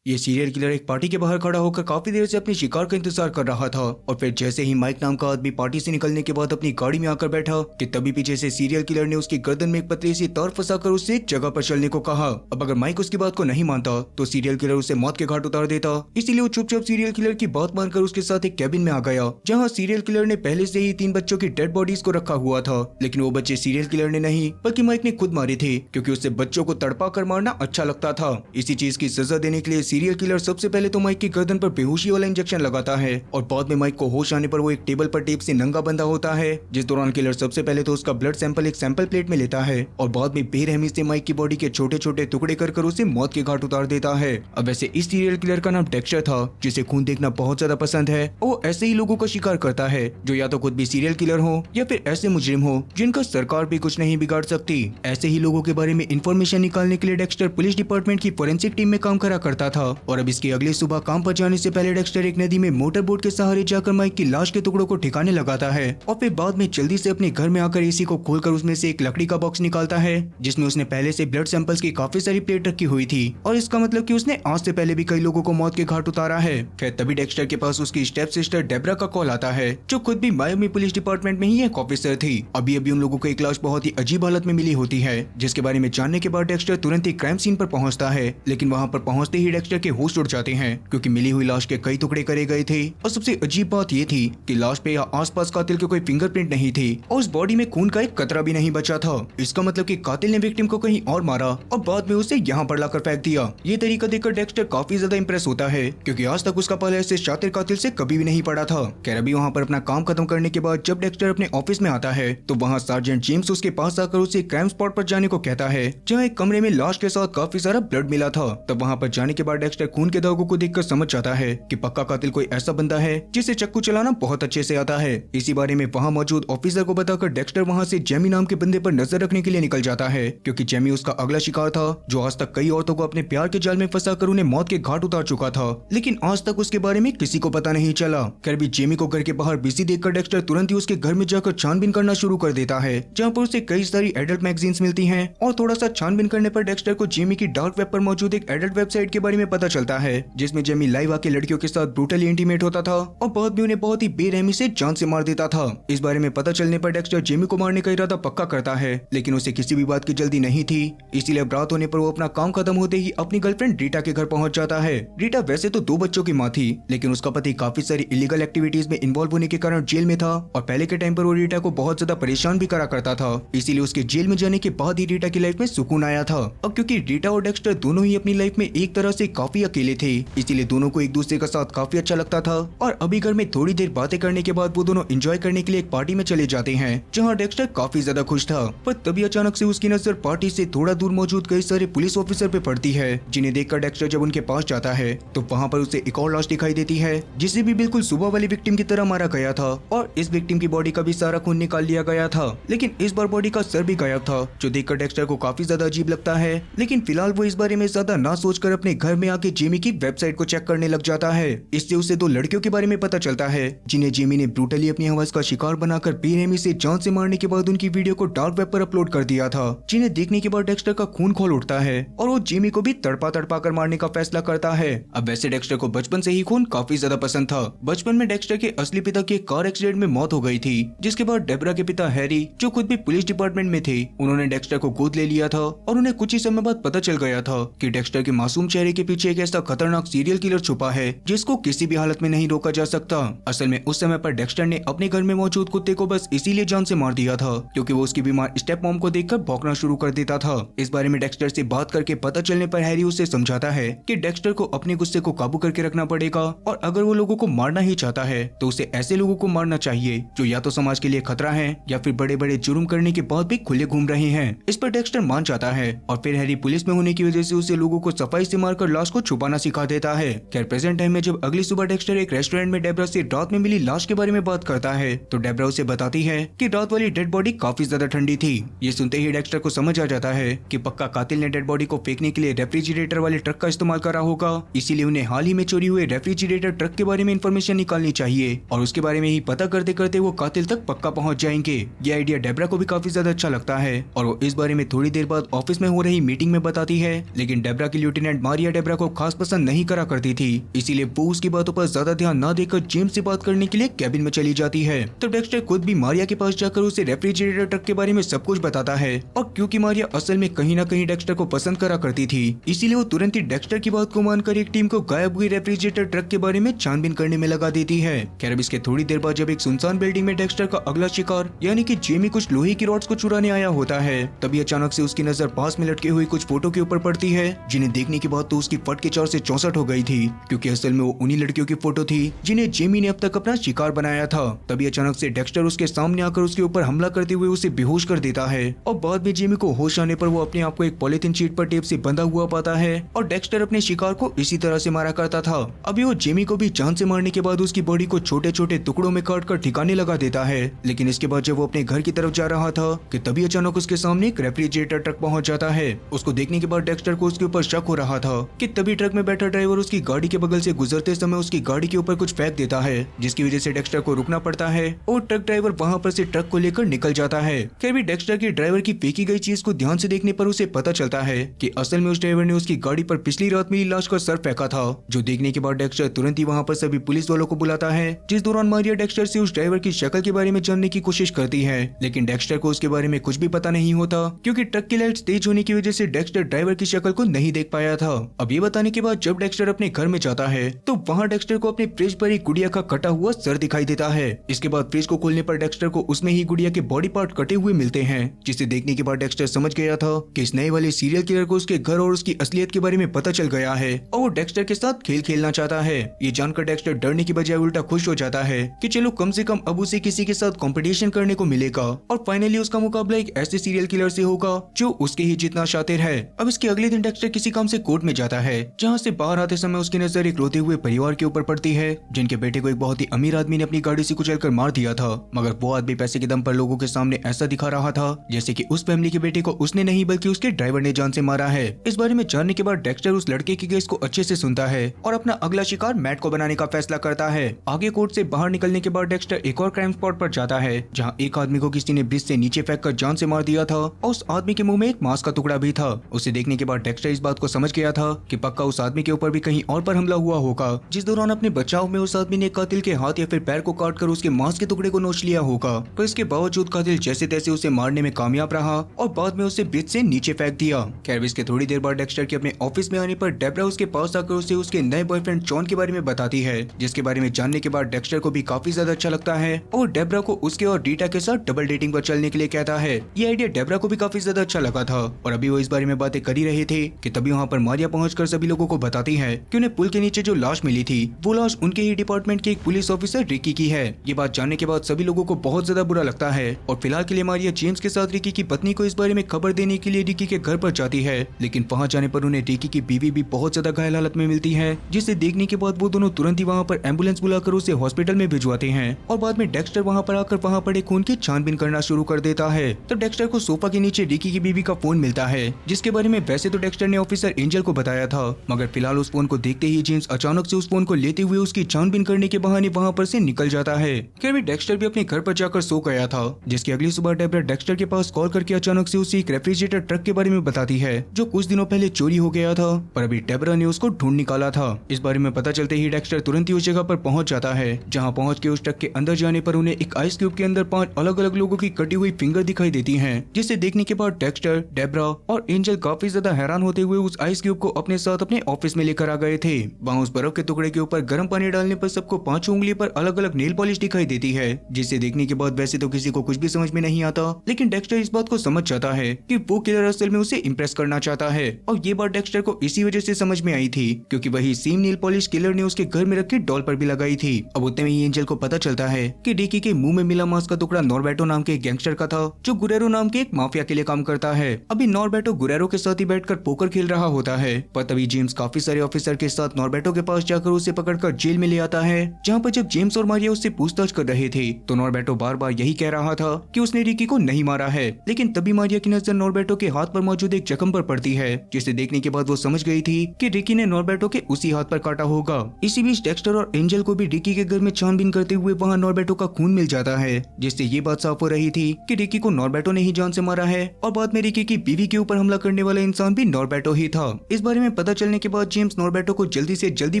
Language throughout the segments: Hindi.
ये सीरियल किलर एक पार्टी के बाहर खड़ा होकर काफी देर से अपनी शिकार का इंतजार कर रहा था और फिर जैसे ही माइक नाम का आदमी पार्टी से निकलने के बाद अपनी गाड़ी में आकर बैठा कि तभी पीछे से सीरियल किलर ने उसकी गर्दन में एक पतली सी तार फंसाकर उससे एक जगह पर चलने को कहा। अब अगर माइक उसकी बात को नहीं मानता तो सीरियल किलर उसे मौत के घाट उतार देता। इसीलिए वो चुपचाप सीरियल किलर की बात मानकर उसके साथ एक कैबिन में आ गया जहाँ सीरियल किलर ने पहले से ही 3 बच्चों की डेड बॉडीज को रखा हुआ था। लेकिन वो बच्चे सीरियल किलर ने नहीं बल्कि माइक ने खुद मारे थे क्योंकि उससे बच्चों को तड़पा कर मारना अच्छा लगता था। इसी चीज की सजा देने के लिए सीरियल किलर सबसे पहले तो माइक की गर्दन पर बेहोशी वाला इंजेक्शन लगाता है और बाद में माइक को होश आने पर वो एक टेबल पर टेप से नंगा बंधा होता है, जिस दौरान किलर सबसे पहले तो उसका ब्लड सैंपल एक सैंपल प्लेट में लेता है और बाद में बेरहमी से माइक की बॉडी के छोटे छोटे टुकड़े कर उसे मौत के घाट उतार देता है। अब वैसे इस सीरियल किलर का नाम डेक्स्टर था जिसे खून देखना बहुत ज्यादा पसंद है। वो ऐसे ही लोगों का शिकार करता है जो या तो खुद भी सीरियल किलर हो या फिर ऐसे मुजरिम हो जिनका सरकार भी कुछ नहीं बिगाड़ सकती। ऐसे ही लोगों के बारे में इंफॉर्मेशन निकालने के लिए डेक्स्टर पुलिस डिपार्टमेंट की फोरेंसिक टीम में काम करा करता था और अब इसकी अगली सुबह काम पर जाने से पहले डेक्स्टर एक नदी में मोटर बोट के सहारे जाकर माइक की लाश के टुकड़ों को ठिकाने लगाता है और फिर बाद में जल्दी से अपने घर में आकर एसी को खोलकर उसमें से एक लकड़ी का बॉक्स निकालता है जिसमें उसने पहले से ब्लड सैंपल्स की काफी सारी प्लेट रखी हुई थी और इसका मतलब कि उसने आज से पहले भी कई लोगों को मौत के घाट उतारा है। खैर तभी डेक्स्टर के पास उसकी स्टेप सिस्टर डेब्रा का कॉल आता है जो खुद भी मायामी पुलिस डिपार्टमेंट में ही एक ऑफिसर थी। अभी अभी उन लोगों को एक लाश बहुत ही अजीब हालत में मिली होती है जिसके बारे में जानने के बाद डेक्स्टर तुरंत ही क्राइम सीन पर पहुंचता है। लेकिन वहां पर पहुंचते ही डेक्स्टर के होश उड़ जाते हैं क्योंकि मिली हुई लाश के कई टुकड़े करे गए थे और सबसे अजीब बात ये थी कि लाश पे या आसपास कातिल के कोई फिंगरप्रिंट नहीं थी और उस बॉडी में खून का एक कतरा भी नहीं बचा था। इसका मतलब कि कातिल ने विक्टिम को कहीं और मारा और बाद में उसे यहाँ पर लाकर फेंक दिया। ये तरीका देखकर डेक्स्टर काफी ज्यादा इंप्रेस होता है क्योंकि आज तक उसका पहले ऐसे शातिर कातिल से कभी भी नहीं पड़ा था। खैर अभी वहाँ पर अपना काम खत्म करने के बाद जब डेक्स्टर अपने ऑफिस में आता है तो वहाँ सार्जेंट जेम्स उसके पास आकर उसे क्राइम स्पॉट पर जाने को कहता है जहाँ एक कमरे में लाश के साथ काफी सारा ब्लड मिला था। तब वहाँ पर जाने के बाद डेक्स्टर खून के दागों को देखकर समझ जाता है कि पक्का कातिल कोई ऐसा बंदा है जिसे चक्कू चलाना बहुत अच्छे से आता है। इसी बारे में वहाँ मौजूद ऑफिसर को बताकर डेक्स्टर वहाँ से जेमी नाम के बंदे पर नजर रखने के लिए निकल जाता है क्योंकि जेमी उसका अगला शिकार था जो आज तक कई औरतों को अपने प्यार के जाल में फंसाकर उन्हें मौत के घाट उतार चुका था। लेकिन आज तक उसके बारे में किसी को पता नहीं चला। खैर भी जेमी को घर के बाहर बिजी देखकर डेक्स्टर तुरंत ही उसके घर में जाकर छानबीन करना शुरू कर देता है जहाँ पर उसे कई सारी एडल्ट मैगजीन्स मिलती हैं और थोड़ा सा छानबीन करने पर डेक्स्टर को जेमी की डार्क वेब पर मौजूद एक एडल्ट वेबसाइट के बारे में पता चलता है जिसमें जेमी लाइव आके लड़कियों के साथ ब्रूटली इंटीमेट होता था और बाद में उन्हें बहुत ही बेरहमी से जान से मार देता था। इस बारे में पता चलने पर डेक्स्टर जेमी को मारने का इरादा पक्का करता है लेकिन उसे किसी भी बात की जल्दी नहीं थी। इसीलिए अब रात होने पर वो अपना काम खत्म होते ही अपनी गर्लफ्रेंड रीटा के घर पहुंच जाता है। रीटा वैसे तो 2 बच्चों की माँ थी लेकिन उसका पति काफी सारी इलीगल एक्टिविटीज में इन्वॉल्व होने के कारण जेल में था और पहले के टाइम पर वो रीटा को बहुत ज्यादा परेशान भी करा करता था। इसीलिए उसके जेल में जाने के बाद ही रीटा की लाइफ में सुकून आया था। अब क्योंकि रीटा और डेक्स्टर दोनों ही अपनी लाइफ में एक तरह से काफी अकेले थे इसीलिए दोनों को एक दूसरे का साथ काफी अच्छा लगता था और अभी घर में थोड़ी देर बातें करने के बाद वो दोनों एंजॉय करने के लिए एक पार्टी में चले जाते हैं जहाँ डेक्स्टर काफी ज्यादा खुश था। पर तभी अचानक से उसकी नजर पार्टी से थोड़ा दूर मौजूद कई सारे पुलिस ऑफिसर पे पड़ती है जिन्हें देखकर डेक्स्टर जब उनके पास जाता है तो वहाँ पर उसे एक और लाश दिखाई देती है जिसे भी बिल्कुल सुबह वाली विक्टिम की तरह मारा गया था और इस विक्टिम की बॉडी का भी सारा खून निकाल लिया गया था लेकिन इस बार बॉडी का सर भी गायब था जो देखकर डेक्स्टर को काफी ज्यादा अजीब लगता है। लेकिन फिलहाल वो इस बारे में ज्यादा ना सोचकर अपने घर में आके जेमी की वेबसाइट को चेक करने लग जाता है। इससे उसे 2 लड़कियों के बारे में पता चलता है जिन्हें जेमी ने ब्रूटली अपनी हवस का शिकार बनाकर बेरहमी से जान से मारने के बाद उनकी वीडियो को डार्क वेब पर अपलोड कर दिया था जिन्हें देखने के बाद डेक्स्टर का खून खोल उठता है और वो जेमी को भी तड़पा तड़पा कर मारने का फैसला करता है। अब वैसे डेक्स्टर को बचपन से ही खून काफी ज्यादा पसंद था। बचपन में डेक्स्टर के असली पिता की कार एक्सीडेंट में मौत हो गई थी जिसके बाद डेब्रा के पिता हैरी जो खुद भी पुलिस डिपार्टमेंट में थे उन्होंने डेक्स्टर को गोद ले लिया था और उन्हें कुछ ही समय बाद पता चल गया था कि डेक्स्टर के मासूम चेहरे के पीछे एक ऐसा खतरनाक सीरियल किलर छुपा है जिसको किसी भी हालत में नहीं रोका जा सकता। असल में उस समय पर डेक्स्टर ने अपने घर में मौजूद कुत्ते को बस इसीलिए जान से मार दिया था क्योंकि वो उसकी बीमार स्टेप मॉम को देखकर भौंकना शुरू कर देता था। इस बारे में डेक्स्टर से बात करके पता चलने पर हैरी उसे समझाता है कि डेक्स्टर को अपने गुस्से को काबू करके रखना पड़ेगा और अगर वो लोगों को मारना ही चाहता है तो उसे ऐसे लोगों को मारना चाहिए जो या तो समाज के लिए खतरा है या फिर बड़े बड़े जुर्म करने के बाद भी खुले घूम रहे हैं। इस पर डेक्स्टर मान जाता है और फिर हैरी पुलिस में होने की वजह से उसे लोगों को सफाई से मारकर लाश को छुपाना सिखा देता है। खैर प्रेजेंट टाइम में जब अगली सुबह डेक्स्टर एक रेस्टोरेंट में डेब्रा से रात में मिली लाश के बारे में बात करता है तो डेब्रा उसे बताती है कि रात वाली डेड बॉडी काफी ज्यादा ठंडी थी। ये सुनते ही डेक्स्टर को समझ आ जाता है कि पक्का कातिल ने डेड बॉडी को फेंकने के लिए रेफ्रिजरेटर वाले ट्रक का इस्तेमाल करा होगा, इसीलिए उन्हें हाल ही में चोरी हुए रेफ्रिजरेटर ट्रक के बारे में इन्फॉर्मेशन निकालनी चाहिए और उसके बारे में ही पता करते करते वो कातिल तक पक्का पहुंच जाएंगे। ये आइडिया डेब्रा को भी काफी ज्यादा अच्छा लगता है और वो इस बारे में थोड़ी देर बाद ऑफिस में हो रही मीटिंग में बताती है। लेकिन डेब्रा की लेफ्टिनेंट मारिया डेब्रा डेब्रा को खास पसंद नहीं करा करती थी, इसीलिए वो उसकी बातों पर ज्यादा ध्यान न देकर जेम्स से बात करने के लिए कैबिन में चली जाती है। तो डेक्स्टर खुद भी मारिया के पास जाकर उसे रेफ्रिजरेटर ट्रक के बारे में सब कुछ बताता है, और क्योंकि मारिया असल में कहीं ना कहीं डेक्स्टर को पसंद करा करती थी, इसीलिए वो तुरंत ही डेक्स्टर की बात को मानकर एक टीम को गायब हुई रेफ्रिजरेटर ट्रक के बारे में छानबीन करने में लगा देती है। खैर, इसके थोड़ी देर बाद जब एक सुनसान बिल्डिंग में डेक्स्टर का अगला शिकार यानी कि जेमी कुछ लोहे की रॉड्स को चुराने आया होता है, तभी अचानक से उसकी नजर पास में लटके हुई कुछ फोटो के ऊपर पड़ती है, जिन्हें देखने के बाद तो उसकी फट के 4 से 64 हो गई थी, क्योंकि असल में वो उन्हीं लड़कियों की फोटो थी जिन्हें जेमी ने अब तक अपना शिकार बनाया था। तभी अचानक से डेक्स्टर उसके सामने आकर उसके ऊपर हमला करते हुए उसे बेहोश कर देता है, और बाद में जेमी को होश आने पर वो अपने आप को एक पॉलिथीन शीट पर टेप से बंधा हुआ पाता है, और डेक्स्टर अपने शिकार को इसी तरह से मारा करता था। अभी वो जेमी को भी जान से मारने के बाद उसकी बॉडी को छोटे छोटे टुकड़ों में काट कर ठिकाने लगा देता है। लेकिन इसके बाद जब वो अपने घर की तरफ जा रहा था कि तभी अचानक उसके सामने एक रेफ्रिजरेटर ट्रक पहुंच जाता है। उसको देखने के बाद डेक्स्टर को उसके ऊपर शक हो रहा था कि तभी ट्रक में बैठा ड्राइवर उसकी गाड़ी के बगल से गुजरते समय उसकी गाड़ी के ऊपर कुछ फेंक देता है, जिसकी वजह से डेक्स्टर को रुकना पड़ता है और ट्रक ड्राइवर वहां पर से ट्रक को लेकर निकल जाता है। फिर भी डेक्स्टर के ड्राइवर की फेंकी गई चीज को ध्यान से देखने पर उसे पता चलता है कि असल में उस ड्राइवर ने उसकी गाड़ी पर पिछली रात मिली लाश का सर फेंका था, जो देखने के बाद डेक्स्टर तुरंत ही वहां पर सभी पुलिस वालों को बुलाता है, जिस दौरान मारिया डेक्स्टर से उस ड्राइवर की शक्ल के बारे में जानने की कोशिश करती है। लेकिन डेक्स्टर को उसके बारे में कुछ भी पता नहीं होता, क्योंकि ट्रक की लाइट्स तेज होने की वजह से डेक्स्टर ड्राइवर की शक्ल को नहीं देख पाया था। अब ये बताने के बाद जब डेक्स्टर अपने घर में जाता है तो वहाँ डेक्स्टर को अपने फ्रिज पर एक गुड़िया का कटा हुआ सर दिखाई देता है। इसके बाद फ्रिज को खोलने पर डेक्स्टर को उसमें ही गुड़िया के बॉडी पार्ट कटे हुए मिलते हैं, जिसे देखने के बाद डेक्स्टर समझ गया था कि इस नए वाले सीरियल किलर को उसके घर और उसकी असलियत के बारे में पता चल गया है, और वो डेक्स्टर के साथ खेल खेलना चाहता है। ये जानकर डेक्स्टर डरने की बजाय उल्टा खुश हो जाता है कि चलो कम से कम अब उसे किसी के साथ कंपटीशन करने को मिलेगा, और फाइनली उसका मुकाबला एक ऐसे सीरियल किलर से होगा जो उसके ही जितना शातिर है। अब इसके अगले दिन डेक्स्टर किसी काम से कोर्ट में जाता है, जहाँ से बाहर आते समय उसकी नजर एक रोते हुए परिवार के ऊपर पड़ती है, जिनके बेटे को एक बहुत ही अमीर आदमी ने अपनी गाड़ी से कुचलकर मार दिया था, मगर वो आदमी पैसे के दम पर लोगों के सामने ऐसा दिखा रहा था जैसे कि उस फैमिली के बेटे को उसने नहीं बल्कि उसके ड्राइवर ने जान से मारा है। इस बारे में जानने के बाद डेक्स्टर उस लड़के की केस को अच्छे से सुनता है और अपना अगला शिकार मैट को बनाने का फैसला करता है। आगे कोर्ट से बाहर निकलने के बाद डेक्स्टर एक और क्राइम स्पॉट पर जाता है, जहाँ एक आदमी को किसी ने ब्रिज से नीचे फेंक कर जान से मार दिया था, और उस आदमी के मुंह में एक मांस का टुकड़ा भी था। उसे देखने के बाद डेक्स्टर इस बात को समझ गया था कि पक्का उस आदमी के ऊपर भी कहीं और पर हमला हुआ होगा, जिस दौरान अपने बचाव में उस आदमी ने कातिल के हाथ या फिर पैर को काट कर उसके मांस के टुकड़े को नोच लिया होगा। पर इसके बावजूद कातिल जैसे तैसे उसे मारने में कामयाब रहा और बाद में उसे ब्रिज से नीचे फेंक दिया। खैर, इसके थोड़ी देर बाद डेक्स्टर के अपने ऑफिस में आने पर डेब्रा उसके पास आकर उसे उसके नए बॉयफ्रेंड जॉन के बारे में बताती है, जिसके बारे में जानने के बाद डेक्स्टर को भी काफी ज्यादा अच्छा लगता है और डेब्रा को उसके और रीटा के साथ डबल डेटिंग पर चलने के लिए कहता है। ये आइडिया डेब्रा को भी काफी ज्यादा अच्छा लगा था, और अभी वो इस बारे में बातें कर ही रहे थे कि तभी वहाँ पर मारिया पहुंचकर सभी लोगों को बताती है कि उन्हें पुल के नीचे जो लाश मिली थी वो लाश उनके ही डिपार्टमेंट के एक पुलिस ऑफिसर रिकी की है। ये बात जानने के बाद सभी लोगों को बहुत ज्यादा बुरा लगता है, और फिलहाल के लिए मारिया जेम्स के साथ रिकी की पत्नी को इस बारे में खबर देने के लिए रिकी के घर पर जाती है। लेकिन वहाँ जाने पर उन्हें रिकी की बीवी भी बहुत ज्यादा घायल हालत में मिलती है, जिसे देखने के बाद वो दोनों तुरंत ही वहाँ पर एम्बुलेंस बुलाकर उसे हॉस्पिटल में भिजवाते हैं, और बाद में डेक्स्टर वहाँ पर आकर वहाँ पड़े खून की छानबीन करना शुरू कर देता है। तो डेक्स्टर को सोफा के नीचे रिकी की बीवी का फोन मिलता है, जिसके बारे में वैसे तो डेक्स्टर ने ऑफिसर एंजल को बताया था, मगर फिलहाल उस फोन को देखते ही जेम्स अचानक से उस फोन को लेते हुए उसकी छानबीन करने के बहाने वहाँ पर से निकल जाता है। फिर भी डेक्स्टर भी अपने घर पर जाकर सो गया था, जिसकी अगली सुबह डेब्रा डेक्स्टर के पास कॉल करके अचानक से उसे एक रेफ्रिजरेटर ट्रक के बारे में बताती है जो कुछ दिनों पहले चोरी हो गया था, पर अभी डेब्रा ने उसको ढूंढ निकाला था। इस बारे में पता चलते ही डेक्स्टर तुरंत ही उस जगह पर पहुंच जाता है, जहां पहुंच के उस ट्रक के अंदर जाने पर उन्हें एक आइस क्यूब के अंदर 5 अलग अलग लोगों की कटी हुई फिंगर दिखाई देती हैं, जिसे देखने के बाद डेक्स्टर, डेब्रा और एंजल काफी ज्यादा हैरान होते हुए उस आइस क्यूब को अपने साथ अपने ऑफिस में लेकर आ गए थे। वहाँ उस बर्फ के टुकड़े के ऊपर गर्म पानी डालने पर सबको 5 उंगली पर अलग अलग नेल पॉलिश दिखाई देती है, जिसे देखने के बाद वैसे तो किसी को कुछ भी समझ में नहीं आता, लेकिन डेक्स्टर इस बात को समझ जाता है कि वो किलर असल में उसे इम्प्रेस करना चाहता है, और ये बात डेक्स्टर को इसी वजह से समझ में आई थी क्योंकि वही सेम नेल पॉलिश किलर ने उसके घर में रखी डॉल पर भी लगाई थी। अब उतने में ही एंजल को पता चलता है कि रिकी के मुंह में मिला मांस का टुकड़ा नॉर्बेटो नाम के एक गैंगस्टर का था, जो गुरेरो नाम के एक माफिया के लिए काम करता है। अभी नॉर्बेटो गुरेरो के साथ ही बैठकर पोकर खेल रहा होता है, पर तभी जेम्स काफी सारे ऑफिसर के साथ नॉर्बेटो के पास जाकर उसे पकड़कर जेल में ले आता है, जहाँ पर जब जेम्स और मारिया उससे पूछताछ कर रहे थे तो नॉर्बेटो बार बार यही कह रहा था कि उसने रिकी को नहीं मारा है। लेकिन तभी मारिया की नजर नॉर्बेटो के हाथ पर मौजूद एक जख्म पर पड़ती है, जिसे देखने के बाद वो समझ गई थी कि रिकी ने नॉर्बेटो के उसी हाथ पर काटा होगा। इसी बीच डेक्स्टर और एंजल को भी रिकी के घर में छानबीन करते हुए वहाँ नॉर्बेटो का खून मिल जाता है, जिससे ये बात साफ हो रही थी कि रिकी को नॉर्बेटो ने ही जान से मारा है, और बाद में रिकी की बीवी के ऊपर हमला करने वाला इंसान भी नॉर्बेटो ही था। इस बारे में पता चलने के बाद जेम्स नॉर्बर्टो को जल्दी से जल्दी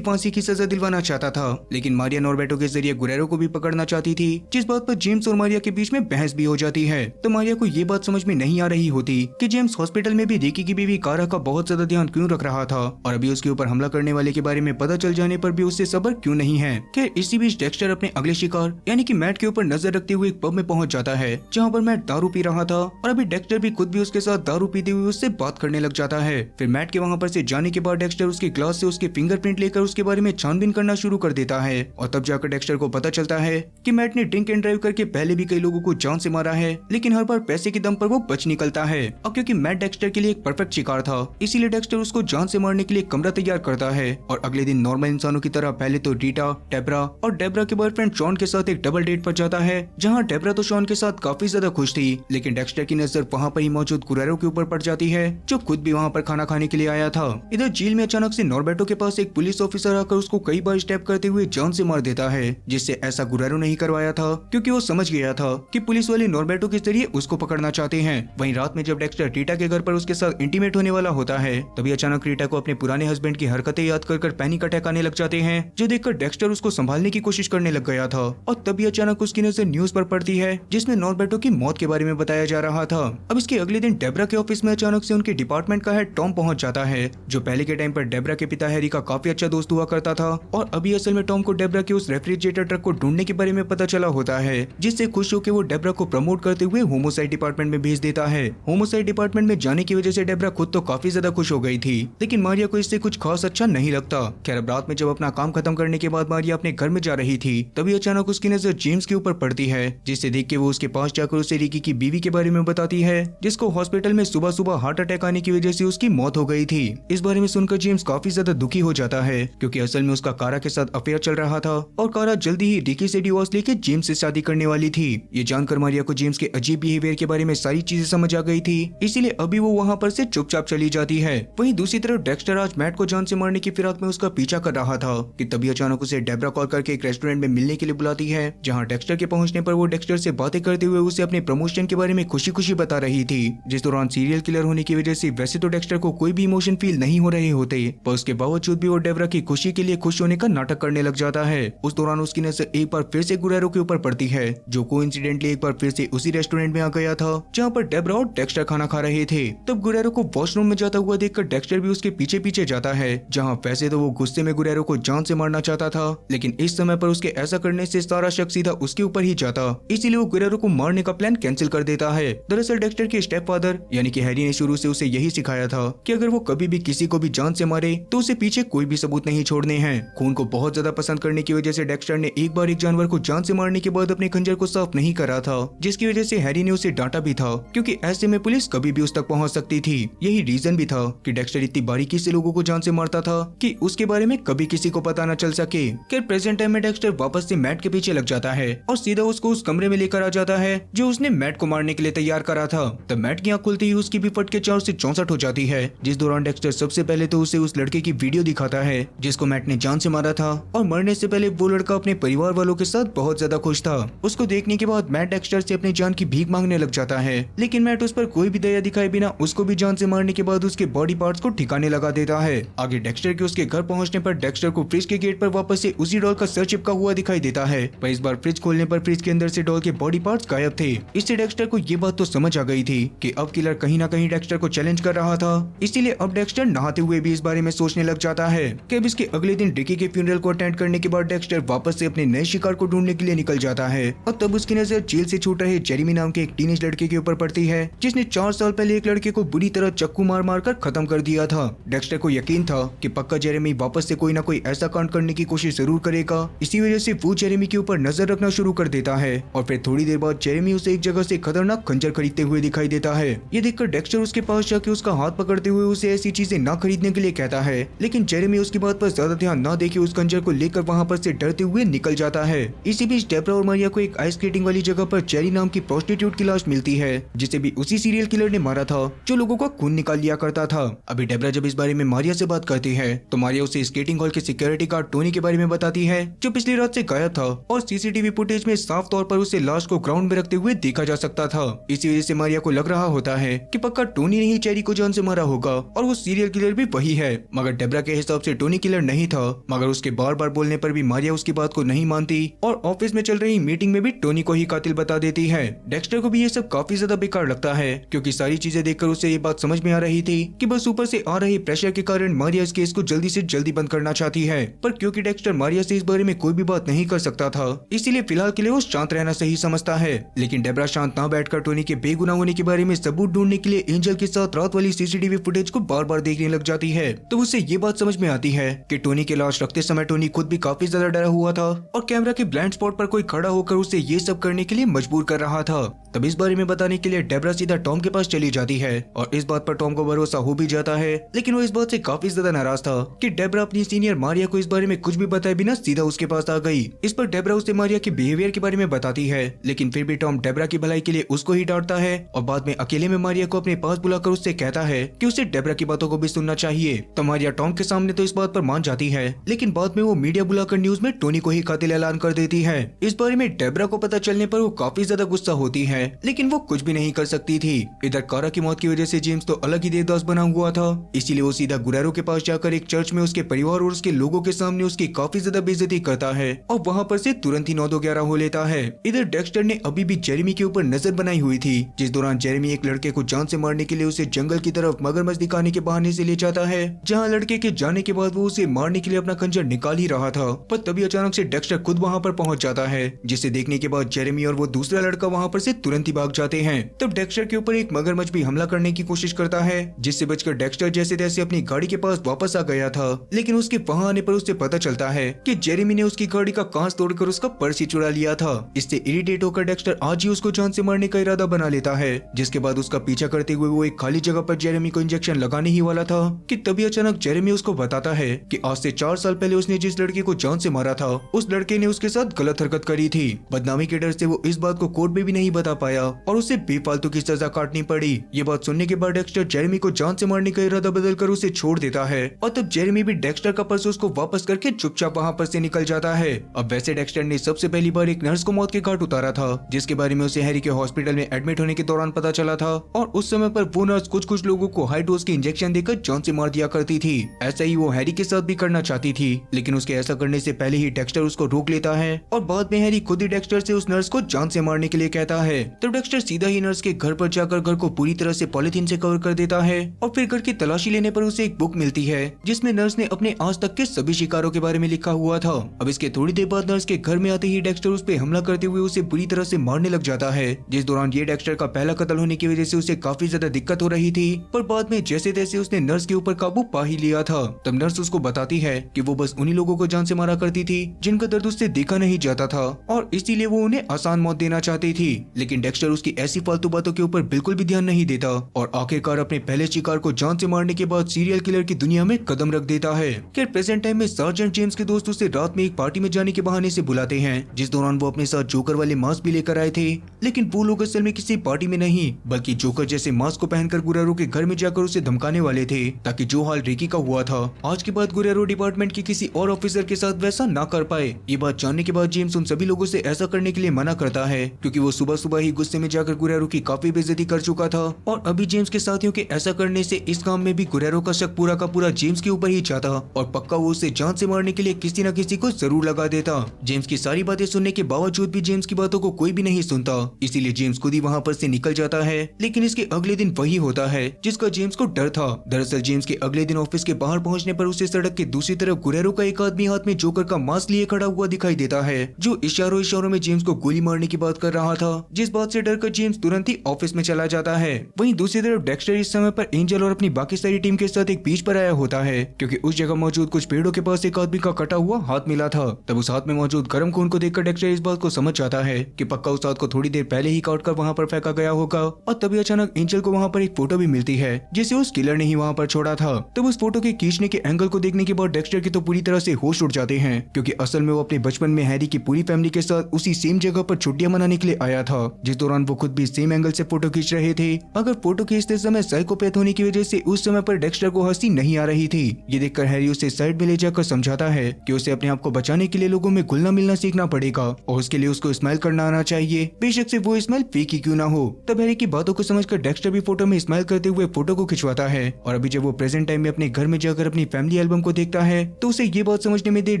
फांसी की सजा दिलवाना चाहता था, लेकिन मारिया नॉर्बर्टो के जरिए गुरेरो को भी पकड़ना चाहती थी, जिस बात पर जेम्स और मारिया के बीच में बहस भी हो जाती है। तो मारिया को ये बात समझ में नहीं आ रही होती कि जेम्स हॉस्पिटल में भी रिकी की बीवी कारा का बहुत ज्यादा ध्यान क्यों रख रहा था और अभी उसके ऊपर हमला करने वाले के बारे में पता चल जाने पर भी उससे सब्र क्यों नहीं है। खैर इसी बीच डेक्स्टर अपने अगले शिकार यानी कि मैट के ऊपर नजर रखते हुए एक पब में पहुंच जाता है, जहां पर मैट दारू पी रहा था और अभी डेक्स्टर भी खुद भी उसके साथ दारू पीते हुए उससे बात करने लग जाता है। फिर मैट के वहां पर से जाने के बाद डेक्स्टर उसके ग्लास से उसके फिंगरप्रिंट लेकर उसके बारे में छानबीन करना शुरू कर देता है और तब जाकर डेक्स्टर को पता चलता है कि मैट ने ड्रिंक एंड ड्राइव करके पहले भी कई लोगों को जान से मारा है, लेकिन हर बार पैसे के दम पर वो बच निकलता है। और क्योंकि मैट डेक्स्टर के लिए एक परफेक्ट शिकार था, इसीलिए डेक्स्टर उसको जान से मारने के लिए कमरा तैयार करता है और अगले दिन नॉर्मल इंसानों की तरह पहले तो रीटा, डेब्रा और डेब्रा के बॉयफ्रेंड शॉन के साथ एक डबल डेट पर जाता है, जहां डेब्रा तो शॉन के साथ काफी ज्यादा खुश थी, लेकिन डेक्स्टर की नजर वहां पर ही मौजूद गुरेरो के ऊपर पड़ जाती है, जो खुद भी वहां पर खाना खाने के लिए आया था। इधर जेल में अचानक से नॉर्बर्टो के पास एक पुलिस ऑफिसर आकर उसको कई बार स्टैप करते हुए जान से मार देता है, जिससे ऐसा गुरेरो नहीं करवाया था, क्योंकि वो समझ गया था कि पुलिस वाले नॉर्बर्टो के जरिए उसको पकड़ना चाहते हैं। वहीं रात में जब डेक्स्टर रीटा के घर पर उसके साथ इंटीमेट होने वाला होता है, तभी अचानक रीटा को अपने पुराने हस्बैंड की हरकतें याद कर पैनिक अटैक आने लग जाते हैं, जो देखकर डेक्स्टर उसको संभालने की कोशिश करने लग गया था। और तभी अचानक उसकी नजर न्यूज पर पड़ती है, जिसमें नॉर्बर्टो की मौत के बारे में बताया जा रहा था। अब इसके अगले दिन डेब्रा के ऑफिस में अचानक से उनके डिपार्टमेंट का हेड टॉम पहुंच जाता है, जो पहले के टाइम पर डेब्रा के पिता हैरी का काफी अच्छा दोस्त हुआ करता था, और अभी असल में टॉम को डेब्रा के उस रेफ्रिजरेटर ट्रक को ढूंढने के बारे में पता चला होता है, जिससे खुश होकर वो डेब्रा को प्रमोट करते हुए होमोसाइड डिपार्टमेंट में भेज देता है। होमोसाइड डिपार्टमेंट में जाने की वजह से डेब्रा खुद तो काफी ज्यादा खुश हो गई थी, लेकिन मारिया को इससे कुछ खास अच्छा नहीं लगता। खैर अब रात में जब अपना काम खत्म करने के बाद मारिया अपने घर में जा रही थी, तभी अचानक उसकी नजर जेम्स के ऊपर पड़ती है, जिसे देख के वो उसके पास जाकर उसे रिकी की बीवी के बारे में बताती है, जिसको हॉस्पिटल में सुबह सुबह हार्ट अटैक आने की वजह से उसकी मौत हो गई थी। इस बारे में सुनकर जेम्स काफी ज्यादा दुखी हो जाता है, क्योंकि असल में उसका कारा के साथ अफेयर चल रहा था और कारा जल्दी ही रिकी से डिवोर्स लेके जेम्स से शादी करने वाली थी। ये जानकर मारिया को जेम्स के अजीब बिहेवियर के बारे में सारी चीजें समझ आ गई थी, इसीलिए अभी वो वहाँ पर से चुपचाप चली जाती है। वहीं दूसरी तरफ डेक्स्टर आज मैट को जान से मारने की फिराक में उसका पीछा कर रहा था कि तभी अचानक उसे डेब्रा कॉल करके एक रेस्टोरेंट में मिलने के लिए बुलाती है, जहाँ डेक्स्टर के पहुंचने पर वो डेक्स्टर से बातें करते हुए उसे अपने प्रमोशन के बारे में खुशी खुशी बता रही थी, जिस दौरान सीरियल किलर होने की वजह से वैसे तो डेक्स्टर को कोई भी इमोशन फील नहीं हो रहे होते, पर उसके बावजूद भी वो डेब्रा की खुशी के लिए खुश होने का नाटक करने लग जाता है। उस दौरान उसकी नजर एक बार फिर से गुरेरो के ऊपर पड़ती है, जो कोइंसिडेंटली एक बार फिर से उसी रेस्टोरेंट में आ गया था जहाँ पर डेब्रा और डेक्स्टर खाना खा रहे थे। तब गुरेरो को वॉशरूम में जाता हुआ देखकर डेक्स्टर भी उसके पीछे पीछे जाता है, जहाँ वैसे तो वो गुस्से में गुरेरो को जान से मारना चाहता था, लेकिन इस समय पर उसके ऐसा करने से सारा शक सीधा उसके ऊपर ही जाता, इसीलिए वो गुरेरो को मारने का प्लान कैंसिल कर देता है। दरअसल डेक्स्टर के स्टेप फादर यानी कि हैरी ने शुरू से उसे यही सिखाया था कि अगर वो कभी भी किसी को भी जान से मारे तो उसे पीछे कोई भी सबूत नहीं छोड़ने हैं। खून को बहुत ज्यादा पसंद करने की वजह से डेक्स्टर ने एक बार एक जानवर को जान से मारने के बाद अपने खंजर को साफ नहीं करा था, जिसकी वजह से हैरी ने उसे डांटा भी था, क्योंकि ऐसे में पुलिस कभी भी उस तक पहुंच सकती थी। यही रीजन भी था कि डेक्स्टर इतनी बारीकी से लोगों को जान से मारता था कि उसके बारे में कभी किसी को पता न चल सके। खैर प्रेजेंट टाइम में डेक्स्टर वापस से मैट के पीछे लग जाता है और सीधा उसको उस कमरे में लेकर आ जाता है जो उसने मैट को मारने के लिए तैयार करा था। तब मैट की आंख खुलती ही उसकी भी फट के 4 से 64 हो जाती है, जिस दौरान डेक्स्टर सबसे पहले तो उसे उस लड़के की वीडियो दिखाता है जिसको मैट ने जान से मारा था, और मरने से पहले वो लड़का अपने परिवार वालों के साथ बहुत ज्यादा खुश था। उसको देखने के बाद मैट डेक्स्टर से अपनी जान की भीख मांगने लग जाता है, लेकिन मैट उस पर कोई भी दया दिखाए बिना उसको भी जान से मारने के बाद उसके बॉडी पार्ट्स को ठिकाने लगा देता है। आगे डेक्स्टर के उसके घर पहुंचने पर डेक्स्टर को फ्रिज के गेट पर वापस से उसी डॉल का सर चिपका हुआ दिखाई देता है, पर इस बार फ्रिज खोलने पर फ्रिज के अंदर से डॉल के बॉडी पार्ट्स गायब थे। इससे डेक्स्टर को ये बात तो समझ आ गई थी कि अब किलर कहीं ना कहीं डेक्स्टर को चैलेंज कर रहा था, इसीलिए अब डेक्स्टर नहाते हुए भी इस बारे में सोचने लग जाता है कि अब इसके अगले दिन रिकी के फ्यूनरल को अटेंड करने के बाद डेक्स्टर वापस से अपने नए शिकार को ढूंढने के लिए निकल जाता है, और तब उसकी नजर जेल से छूट रहे जेरेमी नाम के एक टीनेज लड़के के ऊपर पड़ती है, जिसने 4 साल पहले एक लड़के को बुरी तरह चक्कू मार मार कर खत्म कर दिया था। डेक्स्टर को यकीन था कि पक्का जेरेमी वापस से कोई ना कोई ऐसा कांड करने की कोशिश जरूर करेगा, इसी वजह से वो जेरेमी के ऊपर नजर रखना शुरू कर देता है, और फिर थोड़ी देर बाद जेरेमी उसे एक जगह से खतरनाक खंजर खरीदते हुए दिखाई देता है। ये देखकर डेक्स्टर उसके पास जाके उसका हाथ पकड़ते हुए उसे ऐसी चीजें ना खरीदने के लिए कहता है, लेकिन जेरेमी उसकी बात पर ज्यादा ध्यान ना देके उस खंजर को लेकर वहाँ पर से डरते हुए निकल जाता है। इसी बीच डेब्रा और मारिया को एक आइस स्केटिंग वाली जगह पर चेरी नाम की प्रोस्टिट्यूट की लाश मिलती है, जिसे भी उसी सीरियल किलर ने मारा था जो लोगों का खून निकाल लिया करता था। अभी डेब्रा जब इस बारे में मारिया से बात करती है तो मारिया उसे स्केटिंग हॉल के सिक्योरिटी गार्ड टोनी के बारे में बताती है, जो पिछली रात से गायब था, और सीसीटीवी फुटेज में साफ तौर पर उसे लाश को ग्राउंड में रखते हुए देखा जा सकता था। इसी वजह से मारिया को लग रहा होता है कि पक्का टोनी ने ही चेरी को जान से मारा होगा और वो सीरियल किलर किलर भी वही है, मगर डेब्रा के हिसाब से टोनी किलर नहीं था। मगर उसके बार बार बोलने पर भी मारिया उसकी बात को नहीं मानती और ऑफिस में चल रही मीटिंग में भी टोनी को ही कातिल बता देती है। डेक्स्टर को भी ये सब काफी ज्यादा बेकार लगता है, क्योंकि सारी चीजें देखकर उसे ये बात समझ में आ रही थी कि बस ऊपर से आ रही प्रेशर के कारण मारिया इस केस को जल्दी से जल्दी बंद करना चाहती है। पर क्योंकि डेक्स्टर मारिया से इस बारे में कोई भी बात नहीं कर सकता था, इसीलिए फिलहाल के लिए वो शांत रहना सही समझता है। लेकिन डेब्रा शांत ना बैठकर टोनी के बेगुनाह होने के बारे में सबूत ढूंढने के लिए एंजल के साथ रात वाली सीसीटीवी फुटेज को बार बार देखने लग जाती है। तो उसे ये बात समझ में आती है कि टोनी की लाश रखते समय टोनी खुद भी काफी ज्यादा डरा हुआ था और कैमरा के ब्लाइंड स्पॉट पर कोई खड़ा होकर उसे ये सब करने के लिए मजबूर कर रहा था। तब इस बारे में बताने के लिए डेब्रा सीधा टॉम के पास चली जाती है और इस बात पर टॉम को भरोसा हो भी जाता है, लेकिन वो इस बात से काफी ज्यादा नाराज था कि डेब्रा अपनी सीनियर मारिया को इस बारे में कुछ भी बताए बिना सीधा उसके पास आ गई। इस पर डेब्रा उसे मारिया के बिहेवियर के बारे में बताती है, लेकिन फिर भी टॉम डेब्रा की भलाई के लिए उसको ही डांटता है और बाद में अकेले में मारिया को अपने पास बुलाकर उससे कहता है कि उसे डेब्रा की बातों को भी सुनना चाहिए। तो मारिया टॉम के सामने तो इस बात पर मान जाती है, लेकिन बाद में वो मीडिया बुलाकर न्यूज में टोनी को ही कातिल ऐलान कर देती है। इस बारे में डेब्रा को पता चलने पर वो काफी ज्यादा गुस्सा होती है, लेकिन वो कुछ भी नहीं कर सकती थी। इधर कारा की मौत की वजह से जेम्स तो अलग ही देवदास बना हुआ था, इसीलिए वो सीधा गुरेरो के पास जाकर एक चर्च में उसके परिवार और उसके लोगों के सामने उसकी काफी ज्यादा बेइज्जती करता है और वहाँ पर से तुरंत ही 9-2-11 हो लेता है। इधर डेक्स्टर ने अभी भी जेरेमी के ऊपर नजर बनाई हुई थी, जिस दौरान जेरेमी एक लड़के को जान से मारने के लिए उसे जंगल की तरफ मगरमच्छ दिखाने के बहाने से ले जाता है, जहाँ लड़के के जाने के बाद वो उसे मारने के लिए अपना खंजर निकाल ही रहा था। पर तभी अचानक से डेक्स्टर खुद वहाँ पर पहुँच जाता है, जिसे देखने के बाद जेरेमी और वो दूसरा लड़का वहाँ पर से तुरंत ही भाग जाते हैं। तब डेक्स्टर के ऊपर एक मगरमच्छ भी हमला करने की कोशिश करता है, जिससे बचकर डेक्स्टर जैसे तैसे अपनी गाड़ी के पास वापस आ गया था। लेकिन उसके वहाँ आने पर उसे पता चलता है कि जेरेमी ने उसकी गाड़ी का कांच तोड़कर उसका पर्स ही चुरा लिया था। इससे इरिटेट होकर डेक्स्टर आज ही उसको जान से मारने का इरादा बना लेता है, जिसके बाद उसका पीछा करते हुए वो एक खाली जगह पर जेरेमी को इंजेक्शन लगाने ही वाला था कि तभी अचानक जेरेमी उसको बताता है कि आज से 4 साल पहले उसने जिस लड़के को जान से मारा था, उस लड़के ने उसके साथ गलत हरकत करी थी। बदनामी के डर से वो इस बात को कोर्ट में भी नहीं बता पाया और उसे बेफालतू की सजा काटनी पड़ी। ये बात सुनने के बाद डेक्स्टर जेरेमी को जान से मारने का इरादा बदलकर उसे छोड़ देता है और तब जेरेमी भी डेक्स्टर का पर्स उसको वापस करके चुपचाप वहाँ पर से निकल जाता है। अब वैसे डेक्स्टर ने सबसे पहली बार एक नर्स को मौत के घाट उतारा था, जिसके बारे में उसे हैरी के हॉस्पिटल में एडमिट होने के दौरान पता चला था और उस समय पर वो नर्स कुछ लोगों को हाई डोज के इंजेक्शन देकर जान से मार दिया करती थी। ऐसा ही वो हैरी के साथ भी करना चाहती थी, लेकिन उसके ऐसा करने से पहले ही डेक्स्टर उसको रोक लेता है और बाद में हैरी खुद ही डेक्स्टर से उस नर्स को जान से मारने के लिए कहता है। तो डेक्स्टर सीधा ही नर्स के घर पर जाकर घर को पूरी तरह से पॉलिथीन से कवर कर देता है और फिर घर की तलाशी लेने पर उसे एक बुक मिलती है, जिसमें नर्स ने अपने आज तक के सभी शिकारों के बारे में लिखा हुआ था। अब इसके थोड़ी देर बाद नर्स के घर में आते ही डेक्स्टर उस पे हमला करते हुए उसे बुरी तरह से मारने लग जाता है, जिस दौरान ये डेक्स्टर का पहला कत्ल होने की वजह से उसे काफी ज्यादा दिक्कत हो रही थी। पर बाद में जैसे तैसे उसने नर्स के ऊपर काबू पा ही लिया था। तब नर्स उसको बताती है कि वो बस उन्हीं लोगों को जान से मारा करती थी जिनका दर्द उससे देखा नहीं जाता था और इसीलिए वो उन्हें आसान मौत देना चाहती थी। लेकिन डेक्स्टर उसकी ऐसी फालतू बातों के ऊपर बिल्कुल भी ध्यान नहीं देता और आखिरकार अपने पहले शिकार को जान से मारने के बाद सीरियल किलर की दुनिया में कदम रख देता है। खैर प्रेजेंट टाइम में सार्जेंट जेम्स के दोस्त उसे रात में एक पार्टी में जाने के बहाने से बुलाते हैं, जिस दौरान वो अपने साथ जोकर वाले मास्क भी लेकर आए थे, लेकिन वो लोग असल में किसी पार्टी में नहीं बल्कि जोकर जैसे मास्क को पहनकर गुरेरो के घर में जाकर उसे धमकाने वाले थे, ताकि जो हाल रिकी का हुआ था आज के बाद गुरेरो डिपार्टमेंट के किसी और ऑफिसर के साथ वैसा ना कर पाए। ये बात जानने के बाद जेम्स उन सभी लोगों से ऐसा करने के लिए मना करता है, क्योंकि वो सुबह सुबह ही गुस्से में जाकर गुरेरो की काफी बेइज्जती कर चुका था और अभी जेम्स के साथियों के ऐसा करने से इस काम में भी गुरेरो का शक पूरा का पूरा जेम्स के ऊपर ही जाता और पक्का वो उसे जान से मारने के लिए किसी न किसी को जरूर लगा देता। जेम्स की सारी बातें सुनने के बावजूद भी जेम्स की बातों को कोई भी नहीं सुनता, इसीलिए जेम्स खुद ही वहाँ पर से निकल जाता है। लेकिन इसके अगले दिन वही होता है जिसका जेम्स को डर था। दरअसल जेम्स के अगले दिन ऑफिस के बाहर पहुँचने पर उसे सड़क के दूसरी तरफ गुरेरो का एक आदमी हाथ में जोकर का मास्क लिए खड़ा हुआ दिखाई देता है, जो इशारों में जेम्स को गोली मारने की बात कर रहा था, जिस बात से डरकर जेम्स तुरंत ही ऑफिस में चला जाता है। वहीं दूसरी तरफ डेक्स्टर इस समय पर एंजल और अपनी बाकी सारी टीम के साथ एक बीच पर आया होता है, क्योंकि उस जगह मौजूद कुछ पेड़ों के पास एक आदमी का कटा हुआ हाथ मिला था। तब उस हाथ में मौजूद गर्म खून को देखकर डेक्स्टर इस बात को समझ जाता है कि पक्का उस हाथ को थोड़ी देर पहले ही काट कर वहाँ पर फेंका गया होगा। और तभी अचानक एंजल को वहाँ पर एक फोटो भी मिलती है, जिसे उस किलर ने ही वहाँ पर छोड़ा था। तब उस फोटो के खींचने के एंगल को देखने के बाद डेक्स्टर के तो पूरी तरह से होश उड़ जाते हैं, क्योंकि असल में वो अपने बचपन में हैरी की पूरी फैमिली के साथ उसी सेम जगह पर छुट्टियां मनाने के लिए आया था, जिस दौरान वो खुद भी सेम एंगल से फोटो खींच रहे थे। अगर फोटो खींचते समय साइकोपैथ होने की वजह से उस समय पर डेक्स्टर को हंसी नहीं आ रही थी। ये देखकर हैरी उसे साइड में ले जाकर समझाता है कि उसे अपने आप को बचाने के लिए लोगों में घुलना मिलना सीखना पड़ेगा और उसके लिए उसको स्माइल करना आना चाहिए, बेशक से वो स्माइल फेक ही क्यों ना हो। तब हैरी की बातों को समझकर डेक्स्टर भी फोटो में स्माइल करते हुए फोटो को खिंचवाता है और अभी जब जब वो प्रेजेंट टाइम में अपने घर में जाकर अपनी फैमिली एल्बम को देखता है तो उसे ये बात समझने में देर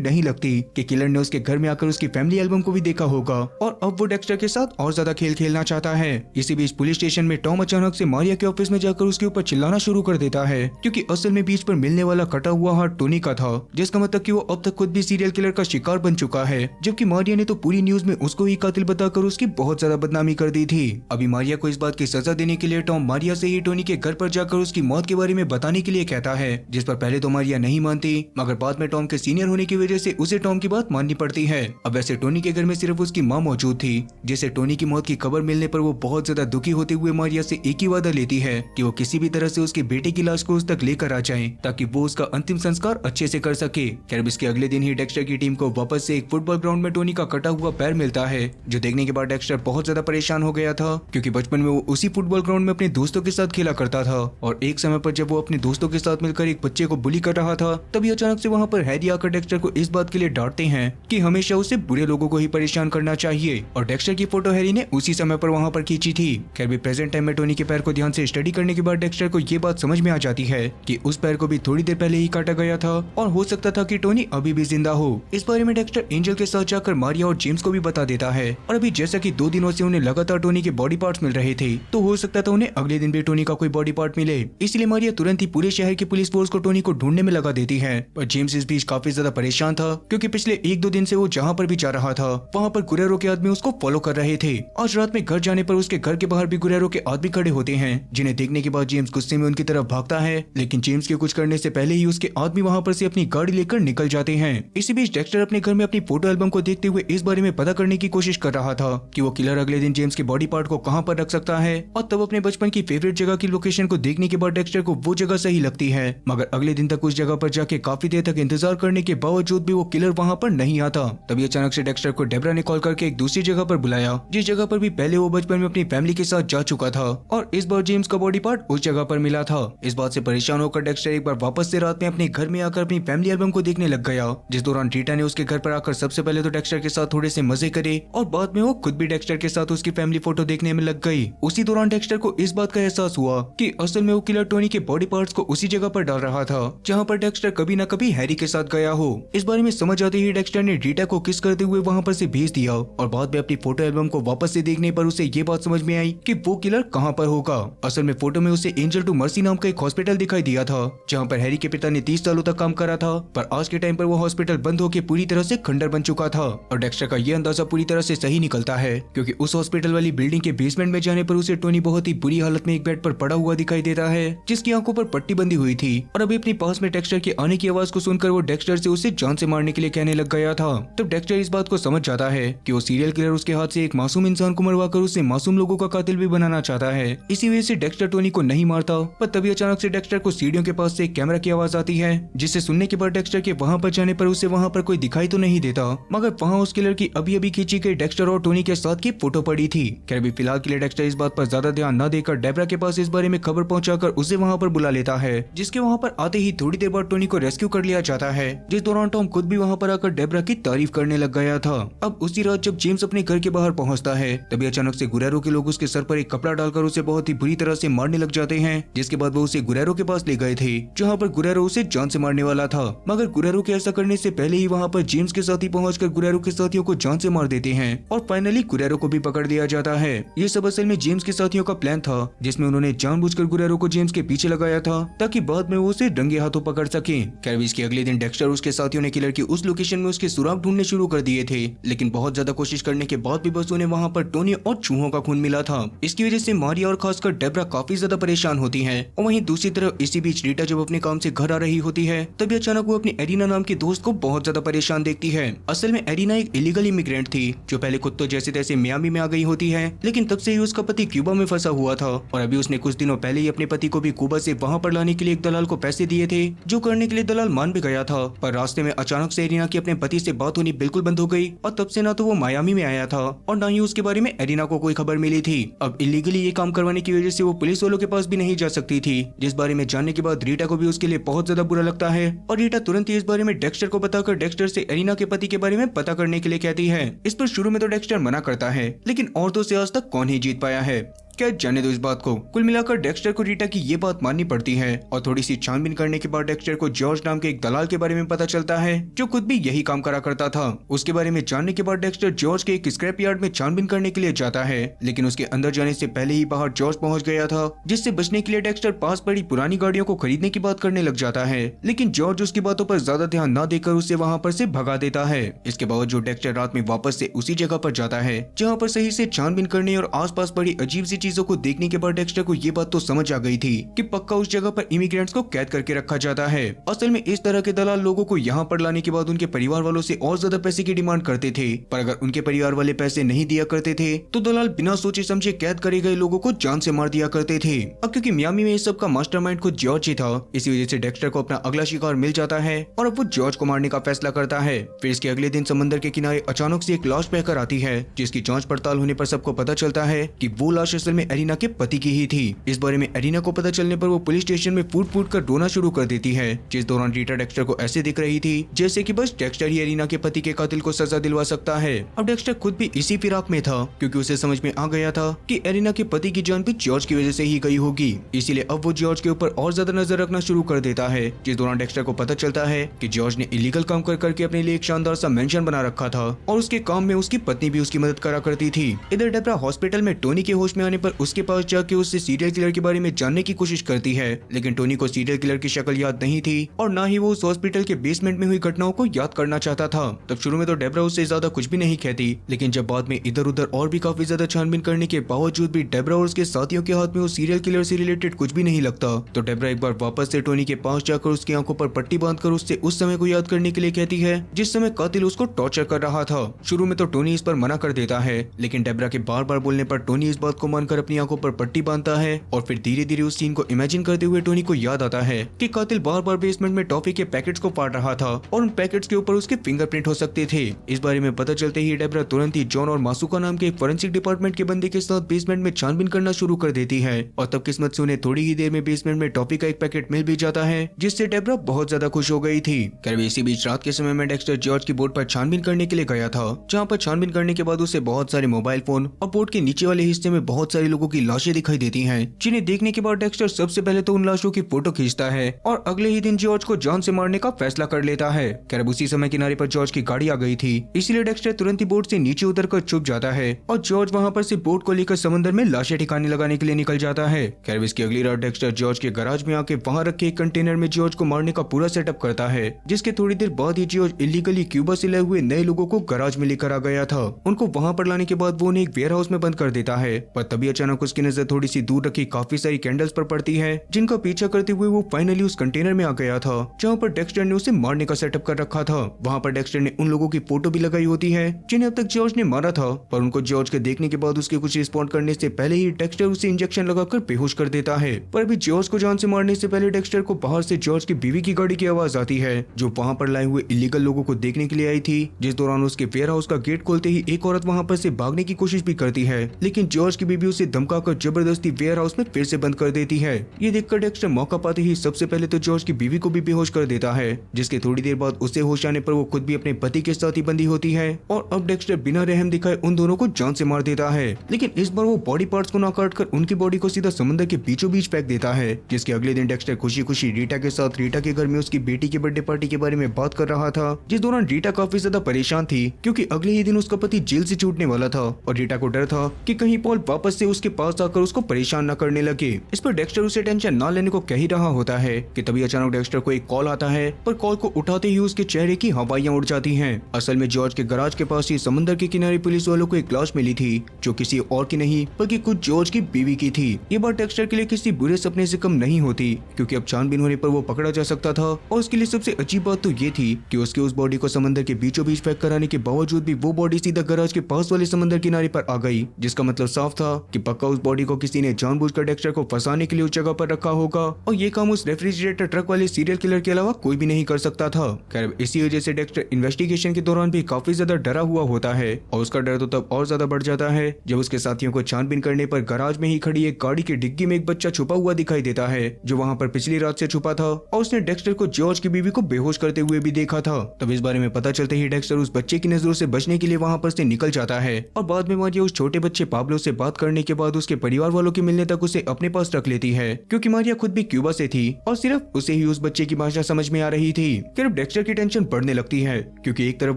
नहीं लगती कि किलर ने उसके घर में आकर उसकी फैमिली एल्बम को भी देखा होगा और अब वो डेक्स्टर के साथ और ज्यादा खेल खेलना चाहता है। इसी बीच पुलिस स्टेशन में टॉम अचानक से मारिया के ऑफिस में जाकर उसके ऊपर चिल्लाना शुरू कर देता है क्योंकि असल में बीच पर मिलने वाला कटा हुआ हाथ टोनी का था, जिसका मतलब कि वो अब तक खुद भी सीरियल किलर का शिकार बन चुका है, जबकि मारिया ने तो पूरी न्यूज में उसको ही कातिल बताकर उसकी बहुत ज्यादा बदनामी कर दी थी। अभी मारिया को इस बात की सजा देने के लिए टॉम मारिया से ही टोनी के घर पर जाकर उसकी मौत के बारे में बताने के लिए कहता है, जिस पर पहले तो मारिया नहीं मानती मगर बाद में टॉम के सीनियर होने की वजह से उसे टॉम की बात माननी पड़ती है। अब वैसे टोनी के घर में सिर्फ उसकी माँ मौजूद थी, जिसे टोनी की मौत की खबर मिलने पर वो बहुत ज्यादा दुखी होते हुए मारिया से एक ही वादा लेती है कि वो किसी भी तरह से उसके बेटे की लाश को उस तक लेकर आ जाए ताकि वो उसका अंतिम संस्कार अच्छे से कर सके। खैर इसके अगले दिन ही डेक्स्टर की टीम को वापस से एक फुटबॉल ग्राउंड में टोनी का कटा हुआ पैर मिलता है, जो देखने के बाद डेक्स्टर बहुत ज्यादा परेशान हो गया था क्योंकि बचपन में वो उसी फुटबॉल ग्राउंड में अपने दोस्तों के साथ खेला करता था और एक समय पर जब वो अपने दोस्तों के साथ मिलकर एक बच्चे को बुली कर रहा था तभी अचानक से वहाँ पर हैरी आकर डेक्स्टर को इस बात के लिए डांटते हैं कि हमेशा उसे बुरे लोगों को ही परेशान करना चाहिए और डेक्स्टर की फोटो हैरी ने उसी समय पर वहाँ पर खींची थी। खैर भी प्रेजेंट टाइम में टोनी के पैर को ध्यान से स्टडी करने के बाद डेक्स्टर को ये बात समझ में आ जाती है कि उस पैर को भी थोड़ी देर पहले ही काटा गया था और हो सकता था कि टोनी अभी भी जिंदा हो। इस बारे में डेक्स्टर एंजल के साथ जाकर मारिया और जेम्स को भी बता देता है और अभी जैसा कि 2 दिनों से उन्हें लगातार टोनी के बॉडी पार्ट्स मिल रहे थे तो हो सकता था उन्हें अगले दिन भी टोनी का कोई बॉडी पार्ट मिले, इसलिए मारिया तुरंत ही पूरे शहर की पुलिस फोर्स को टोनी को ढूंढने में लगा देती है। पर जेम्स इस बीच काफी ज्यादा परेशान था क्योंकि पिछले 1-2 दिन से वो जहाँ पर भी जा रहा था वहाँ पर गुरेरो के आदमी उसको फॉलो कर रहे थे। आज रात में घर जाने पर उसके घर के बाहर भी गुरेरो के आदमी खड़े होते हैं, जिन्हें देखने के बाद जेम्स गुस्से में उनकी तरफ भागता है, लेकिन जेम्स के कुछ करने से पहले ही उसके आदमी वहाँ पर से अपनी गाड़ी लेकर निकल जाते हैं। इसी बीच डेक्स्टर अपने घर में अपनी फोटो एल्बम को देखते हुए इस बारे में पता करने की कोशिश कर रहा था कि वो किलर अगले दिन जेम्स के बॉडी पार्ट को कहाँ पर रख सकता है और तब अपने बचपन की फेवरेट जगह की लोकेशन को देखने के बाद डेक्स्टर को वो जगह सही लगती है, मगर अगले दिन तक उस जगह पर जाके काफी देर तक इंतजार करने के बावजूद भी वो किलर वहाँ पर नहीं आता। तभी अचानक से डेक्स्टर को डेब्रा ने कॉल करके एक दूसरी जगह पर बुलाया, जिस जगह पर भी पहले वो बचपन में अपनी फैमिली के साथ जा चुका था और इस बार जेम्स का बॉडी पार्ट उस जगह पर मिला था। इस बात से परेशान होकर डेक्स्टर एक बार वापस से रात में अपने घर में आकर अपनी फैमिली एल्बम को देखने लग गया, जिस दौरान रीटा ने उसके घर पर आकर सबसे पहले तो डेक्स्टर के साथ थोड़े से मजे करे और बाद में वो खुद भी डेक्स्टर के साथ उसकी फैमिली फोटो देखने में लग गई। उसी दौरान डेक्स्टर को इस बात का एहसास हुआ कि असल में वो किलर टोनी के बॉडी पार्ट्स को उसी जगह पर डाल रहा था जहाँ पर डेक्स्टर कभी न कभी हैरी के साथ गया हो। इस बारे में समझ आते ही डेक्स्टर ने रीटा को किस करते हुए वहाँ पर से भेज दिया और बाद में अपनी फोटो एल्बम को वापस से देखने पर उसे ये बात समझ में आई कि वो किलर कहाँ पर होगा। असल में फोटो में उसे एंजल टू मर्सी नाम का एक हॉस्पिटल दिखाई दिया था जहाँ पर हैरी के पिता ने 30 सालों तक काम करा था, पर आज के टाइम पर वो हॉस्पिटल बंद होकर पूरी तरह से खंडर बन चुका था। और डेक्स्टर का ये अंदाजा पूरी तरह से सही निकलता है क्योंकि उस हॉस्पिटल वाली बिल्डिंग के बेसमेंट में जाने पर उसे टोनी बहुत ही बुरी हालत में एक बेड पर पड़ा हुआ दिखाई देता है, जिसकी आंखों पर पट्टी बंधी हुई थी और अभी अपने पास में डेक्स्टर के आने की आवाज को सुनकर वो डेक्स्टर से उसे जान से मारने के लिए कहने लग गया था। तब डेक्स्टर इस बात को समझ जाता है कि वो सीरियल किलर उसके हाथ से एक मासूम इंसान को मरवाकर उसे मासूम लोगों का कातिल भी बनाना चाहता है, इसी वजह से डेक्स्टर टोनी को नहीं मारता। पर तभी अचानक से डेक्स्टर को सीढ़ियों के पास से एक कैमरा की आवाज आती है, जिसे सुनने के बाद डेक्स्टर के वहाँ पर जाने पर उसे वहाँ पर कोई दिखाई तो नहीं देता, मगर वहाँ उस किलर की अभी अभी खींची गई डेक्स्टर और टोनी के साथ की फोटो पड़ी थी। खैर अभी फिलहाल के लिए डेक्स्टर इस बात पर ज्यादा ध्यान न देकर डेब्रा के पास इस बारे में खबर पहुंचाकर उसे वहाँ पर बुला लेता है, जिसके वहाँ पर आते ही थोड़ी देर बाद टोनी को रेस्क्यू कर लिया जाता है, जिस दौरान टॉम खुद भी वहाँ पर आकर डेब्रा की तारीफ करने लग गया था। अब उसी रात जब जेम्स अपने घर के बाहर पहुँचता है तभी अचानक से गुरेरो के लोग उसके सर पर एक कपड़ा डालकर उसे बहुत ही बुरी तरह से मारने लग जाते हैं, जिसके बाद वो उसे गुरेरो के पास ले गए थे जहाँ पर गुरेरो उसे जान से मारने वाला था, मगर गुरेरो के ऐसा करने से पहले ही वहाँ पर जेम्स के साथी पहुंचकर गुरेरो के साथियों को जान से मार देते हैं और फाइनली गुरेरो को भी पकड़ लिया जाता है। ये सब असल में जेम्स के साथियों का प्लान था, जिसमें उन्होंने जानबूझकर गुरेरो को जेम्स के पीछे लगाया था ताकि बाद में वो उसे रंगे हाथों पकड़ सके। कैरविस के अगले दिन डेक्स्टर उसके साथियों ने किलर की उस लोकेशन में उसके सुराग ढूंढने शुरू कर दिए थे, लेकिन बहुत ज्यादा कोशिश करने के बाद भी बस उन्हें वहाँ पर टोनी और चूहों का खून मिला था। इसकी वजह से मारिया और खासकर डेब्रा काफी ज्यादा परेशान होती है और वहीं दूसरी तरफ इसी बीच रीटा जब अपने काम से घर आ रही होती है तभी अचानक वो अपनी एरिना नाम की दोस्त को बहुत ज्यादा परेशान देखती है। असल में एरिना एक इलीगल इमिग्रेंट थी जो पहले कुत्तों जैसे तैसे मियामी में आ गई होती है, लेकिन तब से ही उसका पति क्यूबा में फंसा हुआ था और अभी उसने कुछ दिनों पहले ही अपने पति को भी क्यूबा से वहाँ पर लाने के लिए एक दलाल को पैसे दिए थे, जो करने के लिए दलाल मान भी गया था। पर रास्ते में अचानक से एरिना की अपने पति से बात होनी बिल्कुल बंद हो गई और तब से ना तो वो मायामी में आया था और ना ही उसके बारे में एरिना को कोई खबर मिली थी। अब इलीगली ये काम करवाने की वजह से वो पुलिस वालों के पास भी नहीं जा सकती थी, जिस बारे में जानने के बाद रीटा को भी उसके लिए बहुत ज्यादा बुरा लगता है और रीटा तुरंत ही इस बारे में डेक्स्टर को बताकर डेक्स्टर से एरिना के पति के बारे में पता करने के लिए कहती है। इस पर शुरू में तो डेक्स्टर मना करता है, लेकिन औरतों से आज तक कौन ही जीत पाया है। क्या जाने दो इस बात को। कुल मिलाकर डेक्स्टर को रीटा की ये बात माननी पड़ती है और थोड़ी सी छानबीन करने के बाद डेक्स्टर को जॉर्ज नाम के एक दलाल के बारे में पता चलता है जो खुद भी यही काम करा करता था। उसके बारे में जानने के बाद डेक्स्टर जॉर्ज के एक स्क्रैप यार्ड में छानबीन करने के लिए जाता है, लेकिन उसके अंदर जाने से पहले ही बाहर जॉर्ज पहुंच गया था, जिससे बचने के लिए डेक्स्टर पास पड़ी पुरानी गाड़ियों को खरीदने की बात करने लग जाता है। लेकिन जॉर्ज उसकी बातों पर ज्यादा ध्यान न देकर उसे वहाँ पर से भगा देता है। इसके बावजूद डेक्स्टर रात में वापस से उसी जगह पर जाता है जहाँ पर सही से छानबीन करने और आसपास पड़ी अजीब सी चीजों को देखने के बाद डेक्स्टर को ये बात तो समझ आ गई थी कि पक्का उस जगह पर इमिग्रेंट्स को कैद करके रखा जाता है। असल में इस तरह के दलाल लोगों को यहाँ पर लाने के बाद उनके परिवार वालों से और ज्यादा पैसे की डिमांड करते थे, पर अगर उनके परिवार वाले पैसे नहीं दिया करते थे तो दलाल बिना सोचे समझे कैद करे गए लोगों को जान से मार दिया करते थे। अब क्योंकि मियामी में इस सब का मास्टरमाइंड खुद जॉर्ज ही था, इसी वजह से डेक्स्टर को अपना अगला शिकार मिल जाता है और अब वो जॉर्ज को मारने का फैसला करता है। फिर इसके अगले दिन समंदर के किनारे अचानक से एक लाश बहकर आती है, जिसकी जांच पड़ताल होने पर सबको पता चलता है कि वो लाश असल में एरिना के पति की ही थी। इस बारे में एरिना को पता चलने पर वो पुलिस स्टेशन में फूट फूट कर रोना शुरू कर देती है, जिस दौरान रीटा डेक्स्टर को ऐसे दिख रही थी जैसे कि बस डेक्स्टर ही एरिना के पति के कातिल को सजा दिलवा सकता है। अब डेक्स्टर खुद भी इसी फिराक में था, क्योंकि उसे समझ में आ गया था कि एरिना के पति की जान भी जॉर्ज की वजह से ही गई होगी, इसीलिए अब वो जॉर्ज के ऊपर और ज्यादा नजर रखना शुरू कर देता है। जिस दौरान डेक्स्टर को पता चलता है कि जॉर्ज ने इलीगल काम कर करके अपने लिए एक शानदार सा मेंशन बना रखा था और उसके काम में उसकी पत्नी भी उसकी मदद करा करती थी। इधर डेब्रा हॉस्पिटल में टोनी के होश में आने पर उसके पास जाके उससे सीरियल किलर के बारे में जानने की कोशिश करती है, लेकिन टोनी को सीरियल किलर की शक्ल याद नहीं थी और ना ही वो उस हॉस्पिटल के बेसमेंट में हुई घटनाओं को याद करना चाहता था। तब शुरू में तो डेब्रा उससे ज्यादा कुछ भी नहीं कहती, लेकिन जब बाद में इधर उधर और भी काफी ज्यादा छानबीन करने के बावजूद भी डेब्रा और उसके साथियों के हाथ में उस सीरियल किलर से रिलेटेड कुछ भी नहीं लगता, तो डेब्रा एक बार वापस से टोनी के पास जाकर उसकी आंखों पर पट्टी बांधकर उससे उस समय को याद करने के लिए कहती है जिस समय कातिल उसको टॉर्चर कर रहा था। शुरू में तो टोनी इस पर मना कर देता है, लेकिन डेब्रा के बार बार बोलने पर टोनी इस बात को मानकर अपनी आंखों पर पट्टी बांधता है और फिर धीरे धीरे उस सीन को इमेजिन करते हुए टोनी को याद आता है कि कातिल बार बार बेसमेंट में टॉफी के पैकेट्स को फाड़ रहा था और उन पैकेट्स के ऊपर उसके फिंगरप्रिंट हो सकते थे। इस बारे में पता चलते ही डेब्रा तुरंत ही जॉन और मासूका नाम के फॉरेंसिक डिपार्टमेंट के बंदे के साथ बेसमेंट में छानबीन करना शुरू कर देती है और तब किस्मत से उन्हें थोड़ी ही देर में बेसमेंट में टॉफी का एक पैकेट मिल भी जाता है, जिससे डेब्रा बहुत ज्यादा खुश हो गई थी। खैर इसी बीच रात के समय में डेक्स्टर जॉर्ज की बोट पर छानबीन करने के लिए गया था, जहाँ पर छानबीन करने के बाद उसे बहुत सारे मोबाइल फोन और बोट के नीचे वाले हिस्से में बहुत सारे लोगों की लाशें दिखाई देती हैं, जिन्हें देखने के बाद डेक्स्टर सबसे पहले तो उन लाशों की फोटो खींचता है और अगले ही दिन जॉर्ज को जान से मारने का फैसला कर लेता है। खैर उसी समय किनारे पर जॉर्ज की गाड़ी आ गई थी, इसीलिए डेक्स्टर तुरंत ही बोट से नीचे उतरकर छुप जाता है और जॉर्ज वहाँ पर से बोट को लेकर समंदर में लाशें ठिकाने लगाने के लिए निकल जाता है। खैर इसकी अगली रात डेक्स्टर जॉर्ज के गैराज में आके वहाँ रखे एक कंटेनर में जॉर्ज को मारने का पूरा सेटअप करता है, जिसके थोड़ी देर बाद ही जॉर्ज इलीगली क्यूबा से लाए हुए नए लोगों को गैराज में लेकर आ गया था। उनको वहाँ पर लाने के बाद वो उन्हें एक वेयर हाउस में बंद कर देता है, पर तभी अचानक उसकी नजर थोड़ी सी दूर रखी काफी सारी कैंडल्स पर पड़ती है, जिनका पीछा करते हुए वो फाइनली उस कंटेनर में आ गया था जहाँ पर डेक्स्टर ने उसे मारने का सेटअप कर रखा था। वहाँ पर डेक्स्टर ने उन लोगों की फोटो भी लगाई होती है जिन्हें अब तक जॉर्ज ने मारा था, पर उनको जॉर्ज के देखने के बाद उसके कुछ रिस्पॉन्ड करने से पहले ही डेक्स्टर उसे इंजेक्शन लगाकर बेहोश कर देता है। पर अभी जॉर्ज को जान से मारने से पहले डेक्स्टर को बाहर से जॉर्ज की बीवी की गाड़ी की आवाज आती है, जो वहाँ पर लाए हुए इलीगल लोगों को देखने के लिए आई थी। जिस दौरान उसके वेयर हाउस का गेट खोलते ही एक औरत वहाँ पर से भागने की कोशिश भी करती है, लेकिन जॉर्ज की बीवी उसे धमकाकर जबरदस्ती वेयर हाउस में फिर से बंद कर देती है। ये देखकर डेक्स्टर मौका पाते ही सबसे पहले तो जॉर्ज की बीवी को भी बेहोश कर देता है, जिसके थोड़ी देर बाद उसे होश आने पर वो खुद भी अपने पति के साथ ही बंधी होती है और अब डेक्स्टर बिना रहम दिखाए उन दोनों को जान से मार देता है। लेकिन इस बार वो बॉडी पार्ट्स को ना काट कर उनकी बॉडी को सीधा समंदर के बीचों बीच फेंक देता है, जिसके अगले दिन डेक्स्टर खुशी खुशी रीटा के साथ रीटा के घर में उसकी बेटी की बर्थडे पार्टी के बारे में बात कर रहा था। जिस दौरान रीटा काफी ज्यादा परेशान थी, क्योंकि अगले ही दिन उसका पति जेल से छूटने वाला था और रीटा को डर था कि कहीं पॉल वापस से उसके पास आकर उसको परेशान न करने लगे। इस पर डेक्स्टर उसे टेंशन न लेने को कह ही रहा होता है कि तभी अचानक डेक्स्टर को एक कॉल आता है, पर कॉल को उठाते ही उसके चेहरे की हवाइयां उड़ जाती हैं। असल में जॉर्ज के गैराज के पास ही समंदर के किनारे पुलिस वालों को एक लाश मिली थी, जो किसी और की नहीं बल्कि कुछ जॉर्ज की बीवी की थी। ये बात डेक्स्टर के लिए किसी बुरे सपने से कम नहीं होती, क्योंकि अब छानबीन होने पर वो पकड़ा जा सकता था। और उसके लिए सबसे अजीब बात तो ये थी कि उसके उस बॉडी को समंदर के बीचों बीच फेंक कराने के बावजूद भी वो बॉडी सीधा गैराज के पास वाले समंदर किनारे पर आ गई, जिसका मतलब साफ था कि पक्का उस बॉडी को किसी ने जानबूझकर डेक्स्टर को फंसाने के लिए उस जगह पर रखा होगा और ये काम उस रेफ्रिजरेटर ट्रक वाले सीरियल किलर के अलावा कोई भी नहीं कर सकता था। खैर इसी वजह से डेक्स्टर इन्वेस्टिगेशन के दौरान भी काफी ज्यादा डरा हुआ होता है और उसका डर तो तब और ज्यादा बढ़ जाता है जब उसके साथियों को छानबीन करने पर गैराज में ही खड़ी एक गाड़ी की डिग्गी में एक बच्चा छुपा हुआ दिखाई देता है, जो वहाँ पर पिछली रात से छुपा था और उसने डेक्स्टर को जॉर्ज की बीवी को बेहोश करते हुए भी देखा था। तब इस बारे में पता चलते ही डेक्स्टर उस बच्चे की नजरों से बचने के लिए वहाँ पर से निकल जाता है और बाद में वहाँ उस छोटे बच्चे पाब्लो से बात करने करने के बाद उसके परिवार वालों के मिलने तक उसे अपने पास रख लेती है, क्योंकि मारिया खुद भी क्यूबा से थी और सिर्फ उसे ही उस बच्चे की भाषा समझ में आ रही थी। फिर अब डेक्स्टर की टेंशन बढ़ने लगती है, क्योंकि एक तरफ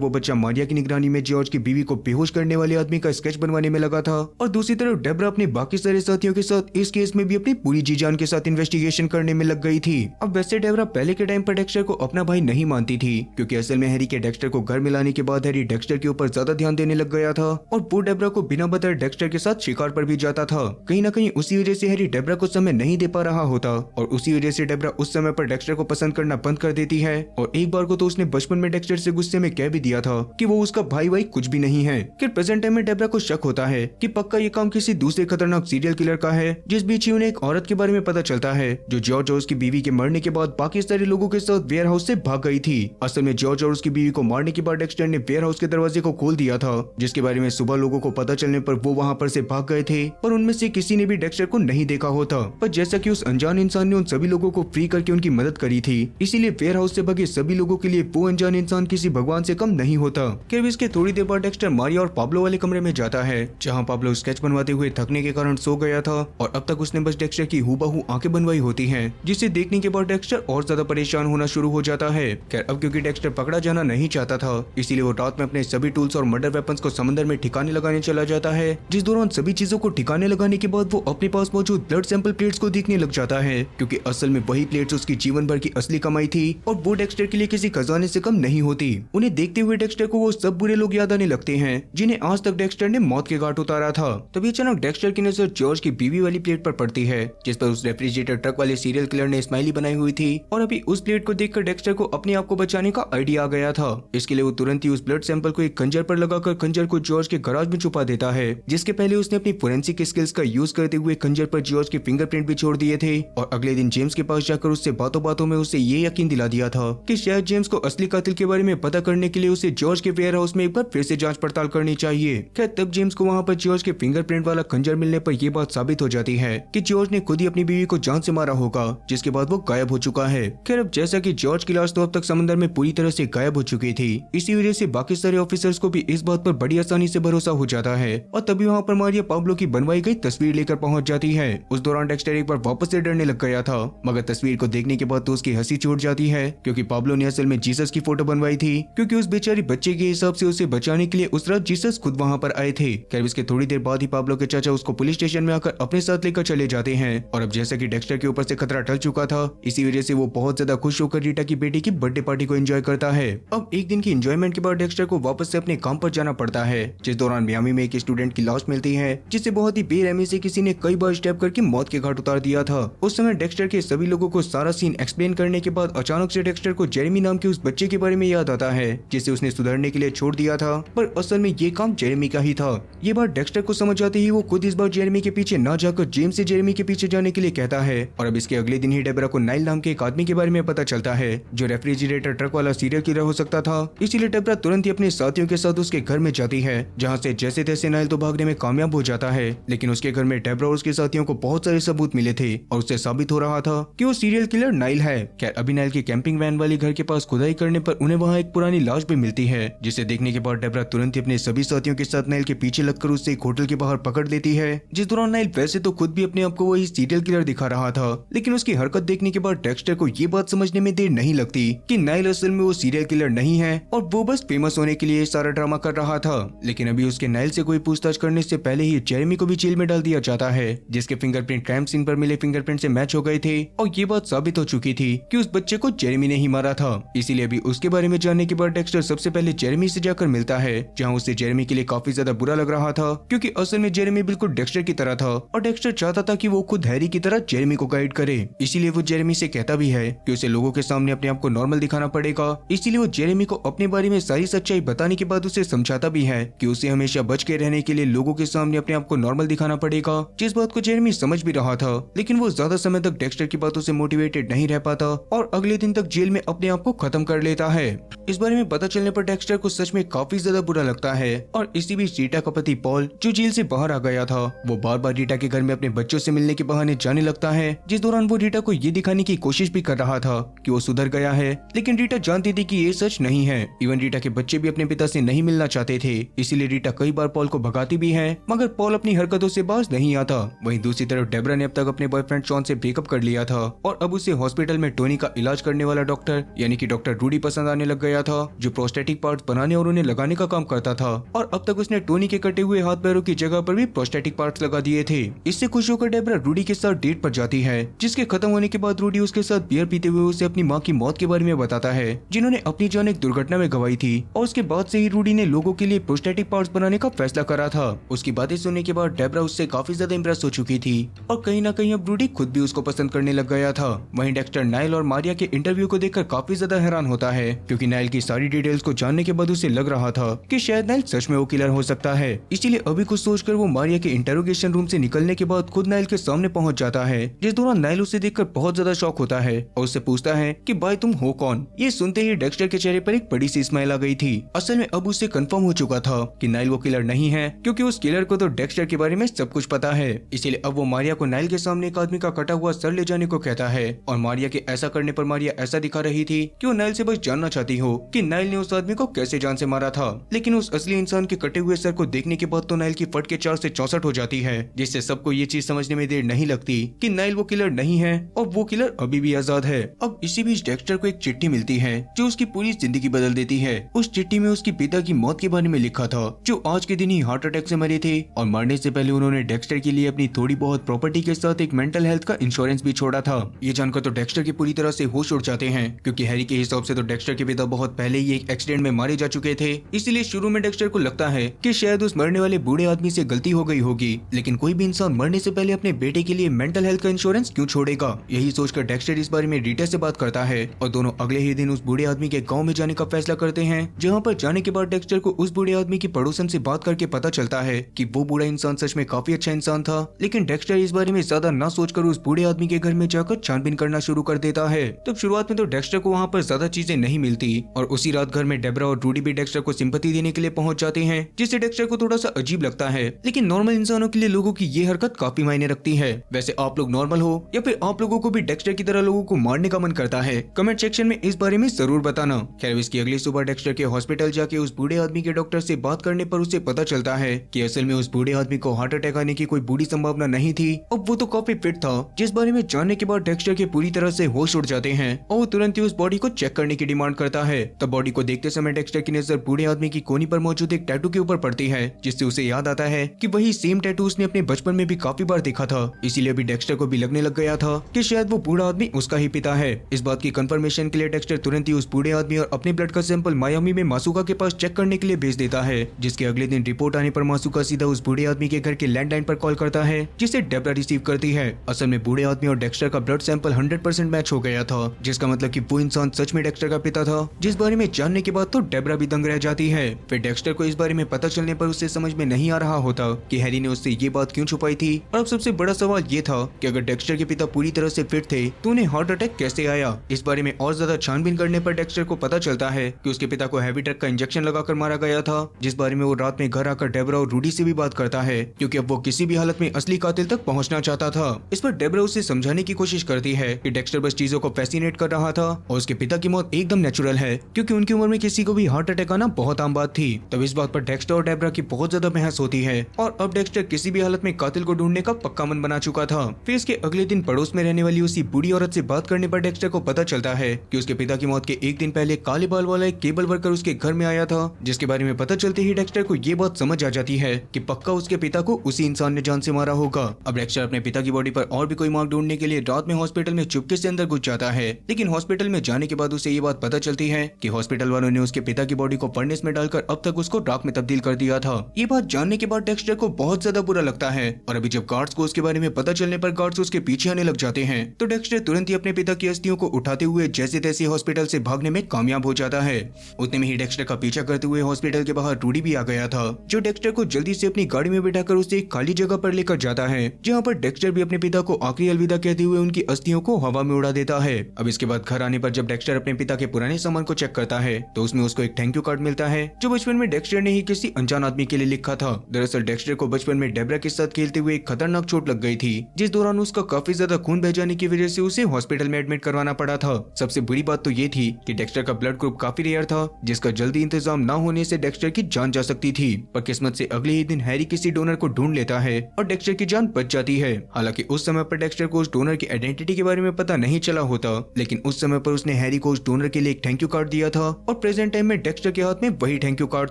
वो बच्चा मारिया की निगरानी में जॉर्ज की बीवी को बेहोश करने वाले आदमी का स्केच बनवाने में लगा था, और दूसरी तरफ डेब्रा अपने बाकी सारे साथियों के साथ इस केस में भी अपनी पूरी जी जान के साथ इन्वेस्टिगेशन करने में लग गई थी। अब वैसे डेब्रा पहले के टाइम पर डेक्स्टर को अपना भाई नहीं मानती थी, क्योंकि असल में हैरी के डेक्स्टर को घर मिलाने के बाद हैरी डेक्स्टर के ऊपर ज्यादा ध्यान देने लग गया था, और वो डेब्रा को बिना बताए डेक्स्टर के साथ शिकार पर भी जाता था। कहीं न कहीं उसी वजह से हैरी डेब्रा को समय नहीं दे पा रहा होता, और उसी वजह से डेब्रा उस समय पर डेक्स्टर को पसंद करना बंद कर देती है। और एक बार को तो उसने बचपन में डेक्स्टर से गुस्से में कह भी दिया था कि वो उसका भाई कुछ भी नहीं है। फिर प्रेजेंट टाइम में डेब्रा को शक होता है कि पक्का ये काम किसी दूसरे खतरनाक सीरियल किलर का है। जिस बीच ही उन्हें एक औरत के बारे में पता चलता है जो जॉर्ज और उसकी बीवी के मरने के बाद बाकी सारे लोगों के साथ वेयर हाउस से भाग गई थी। असल में जॉर्ज और उसकी बीवी को मारने के बाद डेक्स्टर ने वेयर हाउस के दरवाजे को खोल दिया था, जिसके बारे में सुबह लोगों को पता चलने पर वो वहाँ पर से भाग गए थे, पर उनमें से किसी ने भी डेक्स्टर को नहीं देखा होता। पर जैसा कि उस अनजान इंसान ने उन सभी लोगों को फ्री करके उनकी मदद करी थी, इसीलिए वेयर हाउस से भगे सभी लोगों के लिए वो अनजान इंसान किसी भगवान से कम नहीं होता। फिर इसके थोड़ी देर बाद डेक्स्टर मारिया और पाब्लो वाले कमरे में जाता है, जहाँ पाब्लो स्केच बनवाते हुए थकने के कारण सो गया था, और अब तक उसने बस डेक्स्टर की हूबहू आंखें बनवाई होती हैं, जिसे देखने के बाद डेक्स्टर और ज्यादा परेशान होना शुरू हो जाता है। खैर अब क्योंकि डेक्स्टर पकड़ा जाना नहीं चाहता था, इसीलिए वो रात में अपने सभी टूल्स और मर्डर वेपन्स को समंदर में ठिकाने लगाने चला जाता है, जिस दौरान सभी चीजों को ठिकाने लगाने के बाद वो अपने पास मौजूद ब्लड सैंपल प्लेट्स को देखने लग जाता है, क्योंकि असल में वही प्लेट्स उसकी जीवन भर की असली कमाई थी, और वो डेक्स्टर के लिए किसी खजाने से कम नहीं होती। उन्हें देखते हुए डेक्स्टर को वो सब बुरे लोग याद आने लगते हैं जिन्हें आज तक डेक्स्टर ने मौत के घाट उतारा था। तभी अचानक डेक्स्टर की नजर जॉर्ज की बीवी वाली प्लेट पर पड़ती है, जिस पर उस रेफ्रिजरेटर ट्रक वाले सीरियल किलर ने स्माइली बनाई हुई थी, और अभी उस प्लेट को देखकर डेक्स्टर को अपने आप को बचाने का आइडिया आ गया था। इसके लिए वो तुरंत ही उस ब्लड सैंपल को एक खंजर पर लगाकर खंजर को जॉर्ज के गराज में छुपा देता है, जिसके पहले उसने अपनी फोरेंसिक स्किल्स का यूज करते हुए खंजर पर जॉर्ज के फिंगरप्रिंट भी छोड़ दिए थे, और अगले दिन जेम्स के पास जाकर उससे बातों बातों में उसे ये यकीन दिला दिया था कि शायद जेम्स को असली कातिल के बारे में पता करने के लिए उसे जॉर्ज के वेयर हाउस में एक बार फिर से जांच पड़ताल करनी चाहिए। खैर तब जेम्स को वहाँ पर जॉर्ज के फिंगरप्रिंट वाला खंजर मिलने पर यह बात साबित हो जाती है कि जॉर्ज ने खुद ही अपनी बीवी को जान से मारा होगा, जिसके बाद वो गायब हो चुका है। खैर अब जैसा कि जॉर्ज की लाश तो अब तक समंदर में पूरी तरह से गायब हो चुकी थी, इसी वजह से बाकी सारे ऑफिसर्स को भी इस बात पर बड़ी आसानी से भरोसा हो जाता है, और तभी वहाँ पर मारिया पाब्लो की बनवाई गई तस्वीर लेकर पहुंच जाती है। उस दौरान डेक्स्टर एक बार वापस से डरने लग गया था, मगर तस्वीर को देखने के बाद तो उसकी हंसी छूट जाती है, क्योंकि पाब्लो ने असल में जीसस की फोटो बनवाई थी, क्योंकि उस बेचारी बच्चे के हिसाब से उसे बचाने के लिए उस रात जीसस खुद वहाँ पर आए थे। खैर इसके थोड़ी देर बाद ही पाब्लो के चाचा उसको पुलिस स्टेशन में आकर अपने साथ लेकर चले जाते हैं, और अब जैसा कि डेक्स्टर के ऊपर से खतरा टल चुका था, इसी वजह से वो बहुत ज्यादा खुश होकर रीटा की बेटी की बर्थडे पार्टी को एंजॉय करता है। अब एक दिन की एंजॉयमेंट के बाद डेक्स्टर को वापस से अपने काम पर जाना पड़ता है, जिस दौरान मियामी में एक स्टूडेंट की लाश मिलती है, जिसे बहुत ही बेरहमी से किसी ने कई बार स्टैब करके मौत के घाट उतार दिया था। उस समय डेक्स्टर के सभी लोगों को सारा सीन एक्सप्लेन करने के बाद अचानक से डेक्स्टर को जेरेमी नाम के उस बच्चे के बारे में याद आता है, जिसे उसने सुधरने के लिए छोड़ दिया था, पर असल में ये काम जेरेमी का ही था। ये बात डेक्स्टर को समझ आते ही वो खुद इस बार जेरेमी के पीछे ना जाकर जेम्स से जेरेमी के पीछे जाने के लिए कहता है, और अब इसके अगले दिन ही डेबरा को नाइल नाम के एक आदमी के बारे में पता चलता है, जो रेफ्रिजरेटर ट्रक वाला सीरियल किलर हो सकता था। इसीलिए डेबरा तुरंत ही अपने साथियों के साथ उसके घर में जाती है, जहाँ से जैसे तैसे नाइल तो भागने में कामयाब हो जाता है, लेकिन उसके घर में डेबरा और उसके साथियों को बहुत सारे सबूत मिले थे, और उससे साबित हो रहा था कि वो सीरियल किलर नाइल है। खैर अभी नाइल की कैंपिंग वैन वाली घर के पास खुदाई करने पर उन्हें वहाँ एक पुरानी लाश भी मिलती है, जिसे देखने के बाद डेबरा तुरंत ही अपने सभी साथियों के साथ नाइल के पीछे लगकर उससे एक होटल के बाहर पकड़ लेती है, जिस दौरान नाइल वैसे तो खुद भी अपने आप को वही सीरियल किलर दिखा रहा था, लेकिन उसकी हरकत देखने के बाद डेक्स्टर को ये बात समझने में देर नहीं लगती कि नाइल असल में वो सीरियल किलर नहीं है, और वो बस फेमस होने के लिए सारा ड्रामा कर रहा था। लेकिन अभी उसके नाइल से कोई पूछताछ करने से पहले ही जेरेमी को भी जेल में डाल दिया जाता है, जिसके फिंगरप्रिंट क्राइम सीन पर मिले फिंगरप्रिंट से मैच हो गए थे, और ये बात साबित हो चुकी थी कि उस बच्चे को जेरेमी ने ही मारा था। इसीलिए अभी उसके बारे में जानने के बाद डेक्स्टर सबसे पहले जेरेमी से जाकर मिलता है, जहाँ उसे जेरेमी के लिए काफी ज्यादा बुरा लग रहा था, क्योंकि असल में जेरेमी बिल्कुल डेक्स्टर की तरह था, और डेक्स्टर चाहता था कि वो खुद हैरी की तरह जेरेमी को गाइड करे। इसीलिए वो जेरेमी से कहता भी है कि उसे लोगों के सामने अपने आप को नॉर्मल दिखाना पड़ेगा। इसीलिए वो जेरेमी को अपने बारे में सारी सच्चाई बताने के बाद उसे समझाता भी है कि उसे हमेशा बच के रहने के लिए लोगों के सामने अपने आप को नॉर्मल दिखाना पड़ेगा, जिस बात को जेरेमी समझ भी रहा था, लेकिन वो ज्यादा समय तक डेक्स्टर की बातों से मोटिवेटेड नहीं रह पाता, और अगले दिन तक जेल में अपने आप को खत्म कर लेता है। इस बारे में पता चलने पर डेक्स्टर को सच में काफी ज्यादा बुरा लगता है, और इसी बीच रीटा का पति पॉल, जो जेल से बाहर आ गया था, वो बार बार रीटा के घर में अपने बच्चों से मिलने के बहाने जाने लगता है, जिस दौरान वो रीटा को ये दिखाने की कोशिश भी कर रहा था कि वो सुधर गया है, लेकिन रीटा जानती थी कि ये सच नहीं है। इवन रीटा के बच्चे भी अपने पिता से नहीं मिलना चाहते थे, इसीलिए रीटा कई बार पॉल को भगाती भी है, मगर पॉल अपनी हरकतों से बाज नहीं आता। वहीं दूसरी तरफ डेबरा ने अब तक अपने बॉयफ्रेंड शॉन से ब्रेकअप कर लिया था और अब उसे हॉस्पिटल में टोनी का इलाज करने वाला डॉक्टर यानी कि डॉक्टर रूडी पसंद आने लग गया था, जो प्रोस्टेटिक पार्ट्स बनाने और उन्हें लगाने का काम करता था। और अब तक उसने टोनी के कटे हुए हाथ पैरों की जगह पर भी प्रोस्टेटिक पार्ट्स लगा दिए थे। इससे खुश होकर डेबरा रूडी के साथ डेट पर जाती है, जिसके खत्म होने के बाद रूडी उसके साथ बियर पीते हुए उसे अपनी माँ की मौत के बारे में बताता है, जिन्होंने अपनी जान एक दुर्घटना में गंवाई थी। और उसके बाद से ही रूडी ने लोगों के लिए प्रोस्टेटिक पार्ट्स बनाने का फैसला करा था। उसकी बातें सुनने के बाद डेबरा उससे काफी ज्यादा इम्प्रेस हो चुकी थी और कहीं ना कहीं अब रूडी खुद भी उसको पसंद करने लग गया था। वहीं डेक्स्टर नाइल और मारिया के इंटरव्यू को देखकर काफी ज्यादा हैरान होता है, क्योंकि नाइल की सारी डिटेल्स को जानने के बाद उसे लग रहा था कि शायद नाइल सच में वो किलर हो सकता है। इसीलिए अभी कुछ सोचकर वो मारिया के इंटरोगेशन रूम से निकलने के बाद खुद नाइल के सामने पहुंच जाता है, जिस दौरान नाइल उसे देखकर बहुत ज्यादा शॉक होता है और उससे पूछता है कि भाई तुम हो कौन। ये सुनते ही डेक्स्टर के चेहरे पर एक बड़ी सी स्माइल आ गई थी। असल में अब उससे कंफर्म हो चुका था कि नाइल वो किलर नहीं है, क्योंकि उस किलर को तो डेक्स्टर के बारे में सब कुछ पता है। इसीलिए अब वो मारिया को नाइल के सामने एक आदमी का कटा हुआ सर ले जाने को कहता है और मारिया के ऐसा करने पर मारिया ऐसा दिखा रही थी कि वो नाइल से बस जानना चाहती हो कि नाइल ने उस आदमी को कैसे जान से मारा था। लेकिन उस असली इंसान के कटे हुए सर को देखने के बाद तो नाइल की फट के 4 से 64 हो जाती है, जिससे सबको ये चीज समझने में देर नहीं लगती कि नाइल वो किलर नहीं है और वो किलर अभी भी आजाद है। अब इसी बीच डेक्स्टर को एक चिट्ठी मिलती है जो उसकी पूरी जिंदगी बदल देती है। उस चिट्ठी में उसके पिता की मौत के बारे में लिखा था, जो आज के दिन ही हार्ट अटैक से मरे थे और मरने से पहले उन्होंने डेक्स्टर के लिए अपनी थोड़ी बहुत प्रॉपर्टी के साथ एक मेंटल हेल्थ का इंश्योरेंस भी छोड़ा था। ये जानकर तो डेक्स्टर की पूरी तरह से होश उड़ जाते हैं, क्योंकि हैरी के हिसाब से तो डेक्स्टर के पिता बहुत पहले ही एक एक्सीडेंट में मारे जा चुके थे। इसलिए शुरू में डेक्स्टर को लगता है कि शायद उस मरने वाले बूढ़े आदमी से गलती हो गई होगी, लेकिन कोई भी इंसान मरने से पहले अपने बेटे के लिए मेंटल हेल्थ का इंश्योरेंस क्यों छोड़ेगा। यही सोचकर डेक्स्टर इस बारे में रीटा से बात करता है और दोनों अगले ही दिन उस बूढ़े आदमी के गाँव में जाने का फैसला करते हैं, जहाँ पर जाने के बाद डेक्स्टर को उस बूढ़े आदमी की पड़ोसन से बात करके पता चलता है कि वो बूढ़ा इंसान सच में काफी अच्छा इंसान था। लेकिन डेक्स्टर इस बारे में ज्यादा न सोचकर उस बूढ़े आदमी के घर में जाकर छानबीन करना शुरू कर देता है। तब शुरुआत में तो डेक्स्टर को वहाँ पर ज्यादा चीजें नहीं मिलती और उसी रात घर में डेबरा और रूडी भी डेक्स्टर को सिंपैथी देने के लिए पहुंच जाते हैं, जिससे डेक्स्टर को थोड़ा सा अजीब लगता है। लेकिन नॉर्मल इंसानों के लिए लोगों की ये हरकत काफी मायने रखती है। वैसे आप लोग नॉर्मल हो या फिर आप लोगों को भी डेक्स्टर की तरह लोगों को मारने का मन करता है? कमेंट सेक्शन में इस बारे में जरूर बताना। खैर, इसकी अगली सुबह डेक्स्टर के हॉस्पिटल जाके उस बूढ़े आदमी के डॉक्टर से बात करने पर उसे पता चलता है कि असल में उस बूढ़े आदमी को हार्ट अटैक आने की कोई बुरी संभावना नहीं थी और वो तो काफी फिट था, जिस बारे में जानने के बाद डेक्स्टर के पूरी तरह से होश उड़ जाते हैं और वो तुरंत ही उस बॉडी को चेक करने की डिमांड करता है। तब बॉडी को देखते समय डेक्स्टर की नजर बूढ़े आदमी की कोहनी पर मौजूद एक टैटू के ऊपर पड़ती है, जिससे उसे याद आता है कि वही सेम टैटू उसने अपने बचपन में भी काफी बार देखा था। इसीलिए अभी डेक्स्टर को भी लगने लग गया था कि शायद वो बूढ़ा आदमी उसका ही पिता है। इस बात की कंफर्मेशन के लिए डेक्स्टर तुरंत ही उस बूढ़े आदमी और अपने ब्लड का सैंपल मायामी में मासूका के पास चेक करने के लिए भेज देता है, जिसके अगले दिन रिपोर्ट आने पर मासूका सीधा उस बूढ़े आदमी के घर के लैंडलाइन पर कॉल करता है, जिसे डेबरा रिसीव करती है। असल में बूढ़े आदमी और डेक्स्टर का ब्लड सैंपल 100% मैच हो गया था, जिसका मतलब कि वो इंसान सच में डेक्स्टर का पिता था, जिस बारे में जानने के बाद तो डेबरा भी दंग रह जाती है। फिर डेक्स्टर को इस बारे में पता चलने पर उसे समझ में नहीं आ रहा होता कि हैरी ने उससे ये बात क्यों छुपाई थी। और अब सबसे बड़ा सवाल ये था कि अगर डेक्स्टर के पिता पूरी तरह से फिट थे तो उन्हें हार्ट अटैक कैसे आया। इस बारे में और ज्यादा छानबीन करने पर डेक्स्टर को पता चलता है कि उसके पिता को हैवी ड्रग का इंजेक्शन लगाकर मारा गया था, जिस बारे में वो रात में घर आकर डेबरा और रूडी से भी बात करता है, क्योंकि अब वो किसी भी हालत में असली कातिल तक पहुंचना चाहता था। इस पर डेबरा उसे समझाने की कोशिश करती है कि डेक्स्टर बस चीजों को फैसिनेट कर रहा था और उसके पिता की मौत एकदम नेचुरल है, क्योंकि उनकी उम्र में किसी को भी हार्ट अटैक आना बहुत आम बात थी। तब इस बात पर डेक्स्टर और डेबरा की बहुत ज्यादा बहस होती है और अब डेक्स्टर किसी भी हालत में कातिल को ढूंढने का पक्का मन बना चुका था। फिर इसके अगले दिन पड़ोस में रहने वाली उसी बूढ़ी औरत से बात करने पर डेक्स्टर को पता चलता है कि उसके पिता की मौत के एक दिन पहले काले बाल वाला एक केबल वर्कर उसके घर में आया था, जिसके बारे में पता चलते ही डेक्स्टर को ये बात समझ आ जाती है कि पक्का उसके पिता को उसी इंसान ने जान से मारा होगा। अब डेक्स्टर अपने पिता की बॉडी पर और भी कोई मार्क ढूंढने के लिए रात में हॉस्पिटल में चुपके से अंदर घुस जाता है, लेकिन हॉस्पिटल में जाने के बाद उसे ये बात पता चलती है कि हॉस्पिटल वालों ने उसके पिता की बॉडी को फर्नेस में डालकर अब तक उसको राख में तब्दील कर दिया था। ये बात जानने के बाद डेक्स्टर को बहुत ज्यादा बुरा लगता है और अभी जब गार्ड्स को उसके बारे में पता चलने पर गार्ड्स उसके पीछे आने लग जाते हैं, तो डेक्स्टर तुरंत ही अपने पिता की अस्थियों को उठाते हुए जैसे तैसे हॉस्पिटल से भागने में कामयाब हो जाता है। उतने में ही डेक्स्टर का पीछा करते हुए हॉस्पिटल के बाहर रूडी भी आ गया था, जो डेक्स्टर को जल्दी से अपनी गाड़ी में बिठाकर उसे एक खाली जगह पर लेकर जाता है, जहाँ पर डेक्स्टर भी अपने पिता को आखिरी अलविदा कहते हुए उनकी अस्थियों को हवा में उड़ा देता है। अब इसके बाद घर आने पर जब डेक्स्टर अपने पिता के पुराने सामान को चेक करता है तो उसमें उसको एक थैंक यू कार्ड मिलता है, जो बचपन में डेक्स्टर ने ही किसी अनजान आदमी के लिए लिखा था। दरअसल डेक्स्टर को बचपन में डेबरा के साथ खेलते हुए एक खतरनाक चोट लग गई थी, जिस दौरान उसका काफी ज्यादा खून बह जाने की वजह से उसे हॉस्पिटल में एडमिट करवाना पड़ा था। सबसे बुरी बात तो ये थी कि डेक्स्टर का ब्लड ग्रुप काफी रेयर था, जिसका जल्दी इंतजाम न होने से डेक्स्टर की जान जा सकती थी। पर किस्मत से अगले ही दिन हैरी किसी डोनर डोनर को ढूंढ लेता है और डेक्स्टर की जान बच जाती है। हालांकि उस समय पर डेक्स्टर को उस डोनर की आइडेंटिटी के बारे में पता नहीं चला होता, लेकिन उस समय पर उसने हैरी को उस डोनर के लिए एक थैंक यू कार्ड दिया था और प्रेजेंट टाइम में डेक्स्टर के हाथ में वही थैंक यू कार्ड